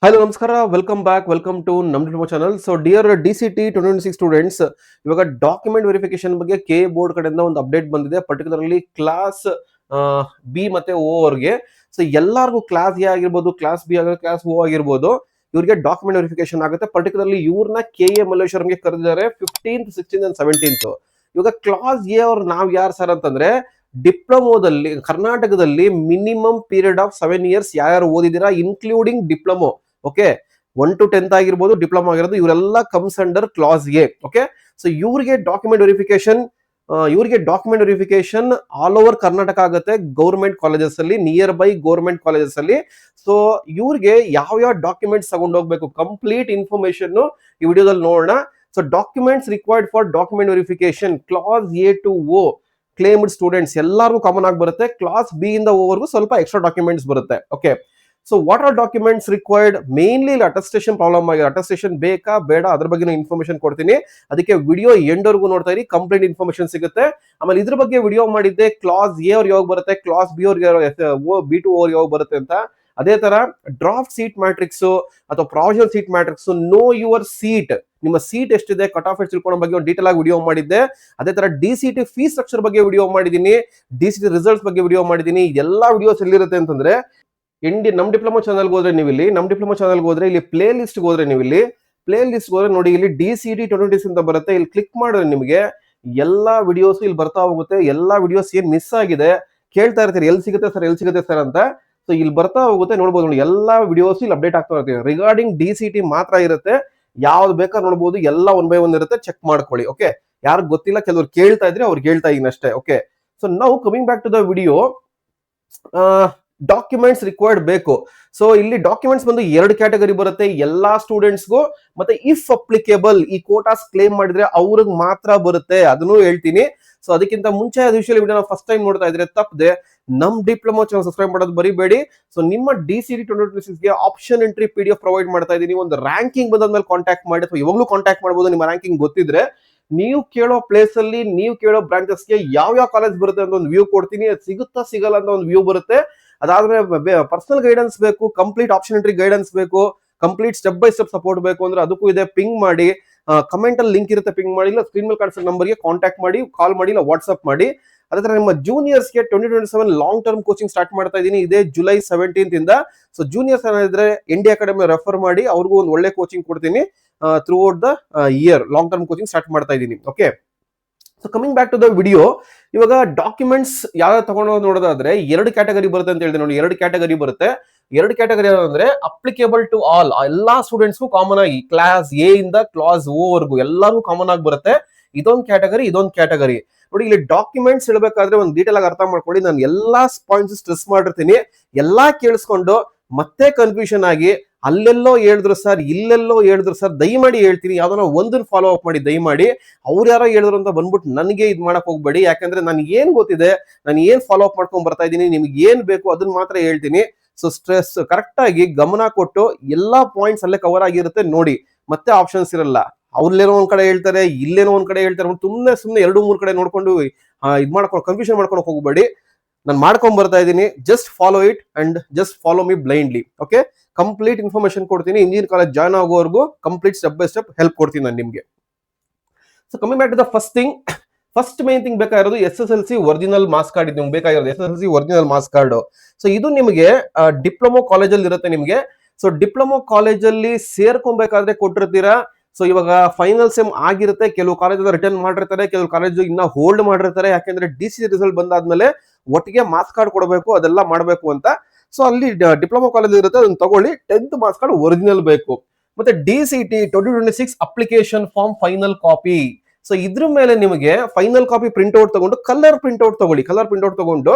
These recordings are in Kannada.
ಹಲೋ ನಮಸ್ಕಾರ, ವೆಲ್ಕಮ್ ಬ್ಯಾಕ್, ವೆಲ್ಕಮ್ ಟು ನಮ್ಮ diploma channel. So dear DCT 2026 students, ಇವಾಗ ಡಾಕ್ಯುಮೆಂಟ್ ವೆರಿಫಿಕೇಶನ್ ಬಗ್ಗೆ ಕೆ ಬೋರ್ಡ್ ಕಡೆಯಿಂದ ಒಂದು ಅಪ್ಡೇಟ್ ಬಂದಿದೆ. ಪರ್ಟಿಕ್ಯುಲರ್ಲಿ ಕ್ಲಾಸ್ ಬಿ ಮತ್ತೆ ಓ ಅವ್ರಿಗೆ. ಸೊ ಎಲ್ಲರಿಗೂ ಕ್ಲಾಸ್ ಎ ಆಗಿರ್ಬೋದು, ಕ್ಲಾಸ್ ಬಿ ಆಗಿರ್ಬೋದು, ಕ್ಲಾಸ್ ಓ ಆಗಿರ್ಬೋದು, ಇವ್ರಿಗೆ ಡಾಕ್ಯುಮೆಂಟ್ ವೆರಿಫಿಕೇಶನ್ ಆಗುತ್ತೆ. ಪರ್ಟಿಕ್ಯುಲರ್ಲಿ ಇವ್ರನ್ನ KA ಮಲ್ಲೇಶ್ವರಂಗೆ ಕರೆದಿದ್ದಾರೆ 15th, 16th and 17th. ಇವಾಗ ಕ್ಲಾಸ್ ಎ ಅವ್ರು ನಾವ್ ಯಾರು ಸರ್ ಅಂತಂದ್ರೆ, ಡಿಪ್ಲೊಮೋದಲ್ಲಿ ಕರ್ನಾಟಕದಲ್ಲಿ ಮಿನಿಮಮ್ ಪೀರಿಯಡ್ ಆಫ್ 7 years ಯಾರು ಓದಿದಿರಾ, including diploma. Okay, 1 to 10th ಆಗಿರ್ಬೋದು, ಡಿಪ್ಲೊಮಾ ಆಗಿರೋದು, ಇವರೆಲ್ಲ comes under class A. Okay, so ಇವರಿಗೆ document verification all over Karnataka ಆಗುತ್ತೆ, ಗೌರ್ಮೆಂಟ್ ಕಾಲೇಜಸ್ ಅಲ್ಲಿ, ನಿಯರ್ ಬೈ ಗೌರ್ಮೆಂಟ್ ಕಾಲೇಜಸ್ ಅಲ್ಲಿ. ಸೊ ಇವ್ರಿಗೆ ಯಾವ ಯಾವ ಡಾಕ್ಯುಮೆಂಟ್ಸ್ ತಗೊಂಡು ಹೋಗ್ಬೇಕು, ಕಂಪ್ಲೀಟ್ ಇನ್ಫಾರ್ಮೇಶನ್ ಈ ವಿಡಿಯೋದಲ್ಲಿ ನೋಡೋಣ. So documents required for document verification class A to O claimed students ಎಲ್ಲರಿಗೂ ಕಾಮನ್ ಆಗಿ ಬರುತ್ತೆ. ಕ್ಲಾಸ್ ಬಿ ಇಂದ ಓವರ್ಗೂ ಸ್ವಲ್ಪ ಎಕ್ಸ್ಟ್ರಾ ಡಾಕ್ಯುಮೆಂಟ್ಸ್ ಬರುತ್ತೆ. Okay, so what are documents required? Mainly attestation problem ಆಗಿದೆ. ಅಟೆಸ್ಟೇಷನ್ ಬೇಕಾ ಬೇಡ ಅದ್ರ ಬಗ್ಗೆ ಇನ್ಫಾರ್ಮೇಶನ್ ಕೊಡ್ತೀನಿ. ಅದಕ್ಕೆ ವಿಡಿಯೋ ಎಂಡ್ವರೆಗೂ ನೋಡ್ತಾ ಇರಿ, ಕಂಪ್ಲೀಟ್ ಇನ್ಫಾರ್ಮೇಶನ್ ಸಿಗುತ್ತೆ. ಆಮೇಲೆ ಇದ್ರ ಬಗ್ಗೆ ವಿಡಿಯೋ ಮಾಡಿದ್ದೆ, ಕ್ಲಾಸ್ ಎ ಅವ್ರಿಗೆ ಯಾವಾಗ ಬರುತ್ತೆ, ಕ್ಲಾಸ್ ಬಿ ಅವ್ರಿಗೆ ಬಿ ಟು ಅವ್ರಿಗೆ ಯಾವಾಗ ಬರುತ್ತೆ ಅಂತ. ಅದೇ ತರ ಡ್ರಾಫ್ಟ್ ಸೀಟ್ ಮ್ಯಾಟ್ರಿಕ್ಸ್ ಅಥವಾ provisional seat matrix, know your seat, ನಿಮ್ಮ ಸೀಟ್ ಎಷ್ಟಿದೆ, ಕಟ್ ಆಫ್ ಎಷ್ಟು ತಿಳ್ಕೊಳ್ಳೋ ಬಗ್ಗೆ ಒಂದು ಡೀಟೇಲ್ ಆಗಿ ವಿಡಿಯೋ ಮಾಡಿದ್ದೆ. ಅದೇ ತರ DCT ಫೀಸ್ ಸ್ಟ್ರಕ್ಚರ್ ಬಗ್ಗೆ ವಿಡಿಯೋ ಮಾಡಿದೀನಿ, DCT ರಿಸಲ್ಟ್ಸ್ ಬಗ್ಗೆ ವಿಡಿಯೋ ಮಾಡಿದೀನಿ. ಎಲ್ಲಾ ವಿಡಿಯೋಸ್ ಎಲ್ಲಿರುತ್ತೆ ಅಂತಂದ್ರೆ, ನಮ್ ಡಿಪ್ಲೊಮಾ ಚಾನಲ್ಗೆ ಹೋದ್ರೆ ನೀವು ಇಲ್ಲಿ, ನಮ್ ಡಿಪ್ಲೊಮಾ ಚಾನಲ್ಗೆ ಹೋದ್ರೆ ಇಲ್ಲಿ ಪ್ಲೇ ಲಿಸ್ಟ್ ಹೋದ್ರೆ ನೀವು ಇಲ್ಲಿ ಪ್ಲೇ ಲಿಸ್ಟ್ ಹೋದ್ರೆ ನೋಡಿ, ಇಲ್ಲಿ DCT 2026 ಅಂತ ಬರುತ್ತೆ. ಇಲ್ಲಿ ಕ್ಲಿಕ್ ಮಾಡಿದ್ರೆ ನಿಮಗೆ ಎಲ್ಲಾ ವಿಡಿಯೋಸ್ ಇಲ್ಲಿ ಬರ್ತಾ ಹೋಗುತ್ತೆ. ಎಲ್ಲಾ ವಿಡಿಯೋಸ್ ಏನ್ ಮಿಸ್ ಆಗಿದೆ ಕೇಳ್ತಾ ಇರ್ತೀರಿ, ಎಲ್ಲಿ ಸಿಗುತ್ತೆ ಸರ್ ಅಂತ. ಸೊ ಇಲ್ಲಿ ಬರ್ತಾ ಹೋಗುತ್ತೆ, ನೋಡ್ಬೋದು ನೋಡಿ, ಎಲ್ಲಾ ವಿಡಿಯೋಸ್ ಇಲ್ಲಿ ಅಪ್ಡೇಟ್ ಆಗ್ತಾ ಇರ್ತೀವಿ. ರಿಗಾರ್ಡಿಂಗ್ DCT ಮಾತ್ರ ಇರುತ್ತೆ, ಯಾವ್ದು ಬೇಕಾದ್ರೆ ನೋಡ್ಬೋದು, ಎಲ್ಲ 1 by 1 ಇರುತ್ತೆ, ಚೆಕ್ ಮಾಡ್ಕೊಳ್ಳಿ. ಓಕೆ, ಯಾರು ಗೊತ್ತಿಲ್ಲ, ಕೆಲವರು ಕೇಳ್ತಾ ಇದ್ರೆ ಅವ್ರಿಗೆ ಹೇಳ್ತಾ ಇದೀನಿ ಅಷ್ಟೇ. ಓಕೆ, ಸೊ ನಾವು coming back to the video. Documents required ಬೇಕು. ಸೊ ಇಲ್ಲಿ ಡಾಕ್ಯುಮೆಂಟ್ಸ್ ಬಂದು 2 ಕ್ಯಾಟಗರಿ ಬರುತ್ತೆ ಎಲ್ಲಾ ಸ್ಟೂಡೆಂಟ್ಸ್ಗೂ. ಮತ್ತೆ ಇಫ್ ಅಪ್ಲಿಕೇಬಲ್, ಈ ಕೋಟಾಸ್ ಕ್ಲೇಮ್ ಮಾಡಿದ್ರೆ ಅವ್ರಿಗೆ ಮಾತ್ರ ಬರುತ್ತೆ, ಅದನ್ನು ಹೇಳ್ತೀನಿ. ಸೊ ಅದಕ್ಕಿಂತ ಮುಂಚೆ ಯೂಶುವಲಿ ವಿಡಿಯೋ ಫಸ್ಟ್ ಟೈಮ್ ನೋಡ್ತಾ ಇದ್ರೆ ತಪ್ಪದೆ ನಮ್ ಡಿಪ್ಲೊಮಾ ಚಾನಲ್ ಸಬ್ಸ್ಕ್ರೈಬ್ ಮಾಡೋದು ಬರಿಬೇಡಿ. ಸೊ ನಿಮ್ಮ DCT 2026 ಗೆ ಆಪ್ಷನ್ ಎಂಟ್ರಿ PDF ಪ್ರೊವೈಡ್ ಮಾಡ್ತಾ ಇದೀನಿ. ಒಂದು ರ್ಯಾಂಕಿಂಗ್ ಬಂದಾದ್ಮೇಲೆ ಕಾಂಟ್ಯಾಕ್ಟ್ ಮಾಡಿ, ಅಥವಾ ಇವಾಗಲೂ ಕಾಂಟ್ಯಾಕ್ಟ್ ಮಾಡಬಹುದು. ನಿಮ್ಮ ರ್ಯಾಂಕಿಂಗ್ ಗೊತ್ತಿದ್ರೆ ನೀವು ಕೇಳೋ ಪ್ಲೇಸ್ ಅಲ್ಲಿ, ನೀವು ಕೇಳೋ ಬ್ರಾಂಚಸ್ಗೆ ಯಾವ ಯಾವ ಕಾಲೇಜ್ ಬರುತ್ತೆ ಅಂತ ಒಂದು ವ್ಯೂ ಕೊಡ್ತೀನಿ. ಅದು ಸಿಗುತ್ತಾ ಸಿಗಲ್ಲ ಅಂತ ಒಂದು ವ್ಯೂ ಬರುತ್ತೆ. ಅದಾದ್ಮೇಲೆ ಪರ್ಸನಲ್ ಗೈಡೆನ್ಸ್ ಬೇಕು, ಕಂಪ್ಲೀಟ್ ಆಪ್ಷನ್ ಎಂಟ್ರಿ ಗೈಡೆನ್ಸ್ ಬೇಕು, complete step by step support ಬೇಕು ಅಂದ್ರೆ ಅದಕ್ಕೂ ಇದೆ. ಪಿಂಗ್ ಮಾಡಿ, ಕಮೆಂಟ್ ಅಲ್ಲಿ ಲಿಂಕ್ ಇರುತ್ತೆ, ಪಿಂಗ್ ಮಾಡಿ, ಇಲ್ಲ ಸ್ಕ್ರೀನ್ ಮೇಲೆ ಕಾಣಿಸೋ ನಂಬರ್ಗೆ ಕಾಂಟ್ಯಾಕ್ಟ್ ಮಾಡಿ, ಕಾಲ್ ಮಾಡಿ, ಇಲ್ಲ ವಾಟ್ಸ್ಆಪ್ ಮಾಡಿ. ಅದೇ ತರ ನಿಮ್ಮ ಜೂನಿಯರ್ಸ್ಗೆ 2027 ಲಾಂಗ್ ಟರ್ಮ್ ಕೋಚಿಂಗ್ ಸ್ಟಾರ್ಟ್ ಮಾಡ್ತಾ ಇದ್ದೀನಿ, ಇದೇ July 17th ಇಂದ. ಸೊ ಜೂನಿಯರ್ಸ್ ಏನಾದ್ರೆ ND ಅಕಾಡೆಮಿ ರೆಫರ್ ಮಾಡಿ, ಅವ್ರಿಗೂ ಒಂದು ಒಳ್ಳೆ ಕೋಚಿಂಗ್ ಕೊಡ್ತೀನಿ. Throughout the year long term coaching start ಮಾಡ್ತಾ ಇದ್ದೀನಿ. Okay, so coming back to the video. ಇವಾಗ ಡಾಕ್ಯುಮೆಂಟ್ಸ್ ಯಾವ ತಗೊಂಡು ನೋಡೋದಾದ್ರೆ 2 ಕ್ಯಾಟಗರಿ ಬರುತ್ತೆ ಅಂತ ಹೇಳಿದೆ ನೋಡಿ. 2 ಕ್ಯಾಟಗರಿ ಬರುತ್ತೆ. 2 ಕ್ಯಾಟಗರಿ ಅಂದ್ರೆ ಅಪ್ಲಿಕೇಬಲ್ ಟು ಆಲ್, ಎಲ್ಲಾ ಸ್ಟೂಡೆಂಟ್ಸ್ಗೂ ಕಾಮನ್ ಆಗಿ, ಕ್ಲಾಸ್ ಎ ಇಂದ ಕ್ಲಾಸ್ ಓ ವರ್ಗು ಎಲ್ಲರಿಗೂ ಕಾಮನ್ ಆಗಿ ಬರುತ್ತೆ. ಇದೊಂದು ಕ್ಯಾಟಗರಿ ನೋಡಿ. ಇಲ್ಲಿ ಡಾಕ್ಯುಮೆಂಟ್ಸ್ ಹೇಳ್ಬೇಕಾದ್ರೆ ಒಂದು ಡೀಟೇಲ್ ಆಗಿ ಅರ್ಥ ಮಾಡ್ಕೊಳ್ಳಿ. ನಾನು ಎಲ್ಲಾ ಪಾಯಿಂಟ್ಸ್ ಸ್ಟ್ರೆಸ್ ಮಾಡಿರ್ತೀನಿ, ಎಲ್ಲಾ ಕೇಳಿಸ್ಕೊಂಡು ಮತ್ತೆ ಕನ್ಫ್ಯೂಷನ್ ಆಗಿ ಅಲ್ಲೆಲ್ಲೋ ಹೇಳಿದ್ರು ಸರ್, ಇಲ್ಲೆಲ್ಲೋ ಹೇಳಿದ್ರು ಸರ್, ದಯಮಾಡಿ ಹೇಳ್ತೀನಿ, ಯಾವ್ದೋ ಒಂದನ್ನು ಫಾಲೋ ಅಪ್ ಮಾಡಿ ದಯಮಾಡಿ. ಅವ್ರು ಯಾರೋ ಹೇಳಿದ್ರು ಅಂತ ಬಂದ್ಬಿಟ್ಟು ನನಗೆ ಇದು ಮಾಡಕ್ ಹೋಗ್ಬೇಡಿ. ಯಾಕಂದ್ರೆ ನನ್ಗೆ ಏನ್ ಗೊತ್ತಿದೆ, ನಾನು ಏನ್ ಫಾಲೋ ಅಪ್ ಮಾಡ್ಕೊಂಡ್ ಬರ್ತಾ ಇದ್ದೀನಿ, ನಿಮ್ಗೆ ಏನ್ ಬೇಕು ಅದನ್ನ ಮಾತ್ರ ಹೇಳ್ತೀನಿ. ಸೊ ಸ್ಟ್ರೆಸ್ ಕರೆಕ್ಟ್ ಆಗಿ ಗಮನ ಕೊಟ್ಟು ಎಲ್ಲಾ ಪಾಯಿಂಟ್ಸ್ ಅಲ್ಲೇ ಕವರ್ ಆಗಿರುತ್ತೆ ನೋಡಿ. ಮತ್ತೆ ಆಪ್ಷನ್ಸ್ ಇರಲ್ಲ, ಅವ್ರಲ್ಲೇನೋ ಒಂದ್ ಕಡೆ ಹೇಳ್ತಾರೆ, ಇಲ್ಲೇನೋ ಒಂದ್ ಕಡೆ ಹೇಳ್ತಾರೆ. ಸುಮ್ನೆ 2-3 ಕಡೆ ನೋಡ್ಕೊಂಡು ಇದ್ ಮಾಡ್ಕೊಂಡು ಕನ್ಫ್ಯೂಷನ್ ಮಾಡ್ಕೊಂಡು ಹೋಗ್ಬೇಡಿ. ನಾನು ಮಾಡ್ಕೊಂಡ್ ಬರ್ತಾ ಇದ್ದೀನಿ, just follow it and just follow me blindly. Okay, complete information ಕೊಡ್ತೀನಿ. ಇಂಜಿನಿಯರ್ ಕಾಲೇಜ್ ಜಾಯ್ನ್ ಆಗೋವರೆಗೂ complete step by step help ಕೊಡ್ತೀನಿ ನಾನು ನಿಮ್ಗೆ. So coming back to the first main thing ಬೇಕಾಗಿರೋದು SSLC ಒರಿಜಿನಲ್ ಮಾರ್ಕ್ಸ್ ಕಾರ್ಡ್. ನಿಮ್ಗೆ ಬೇಕಾಗಿರೋದು SSLC original marks card. So ಇದು ನಿಮಗೆ ಡಿಪ್ಲೊಮಾ ಕಾಲೇಜಲ್ಲಿ ಇರುತ್ತೆ ನಿಮಗೆ. ಸೊ ಡಿಪ್ಲೊಮಾ ಕಾಲೇಜಲ್ಲಿ ಸೇರ್ಕೊಬೇಕಾದ್ರೆ ಕೊಟ್ಟಿರ್ತೀರಾ. ಸೊ ಇವಾಗ ಫೈನಲ್ ಸೆಮ್ ಆಗಿರುತ್ತೆ, ಕೆಲವು ಕಾಲೇಜ್ ರಿಟರ್ನ್ ಮಾಡಿರ್ತಾರೆ, ಕೆಲವು ಕಾಲೇಜು ಇನ್ನ ಹೋಲ್ಡ್ ಮಾಡಿರ್ತಾರೆ. ಯಾಕೆಂದ್ರೆ DCT ರಿಸಲ್ಟ್ ಬಂದಾದ್ಮೇಲೆ ಒಟ್ಟಿಗೆ ಮಾರ್ಕ್ಸ್ ಕಾರ್ಡ್ ಕೊಡಬೇಕು, ಅದೆಲ್ಲ ಮಾಡಬೇಕು ಅಂತ. ಸೊ ಅಲ್ಲಿ ಡಿಪ್ಲೊಮಾ ಕಾಲೇಜ್ ಇರುತ್ತೆ, ಅದನ್ನ ತಗೊಳ್ಳಿ. 10th ಮಾರ್ಕ್ಸ್ ಕಾರ್ಡ್ ಒರಿಜಿನಲ್ ಬೇಕು. ಮತ್ತೆ DCT 2026 application form final copy. So ಇದ್ರ ಮೇಲೆ ನಿಮಗೆ ಫೈನಲ್ ಕಾಪಿ ಪ್ರಿಂಟ್ಔಟ್ ತಗೊಂಡು ಕಲರ್ ಪ್ರಿಂಟ್ಔಟ್ ತಗೊಂಡು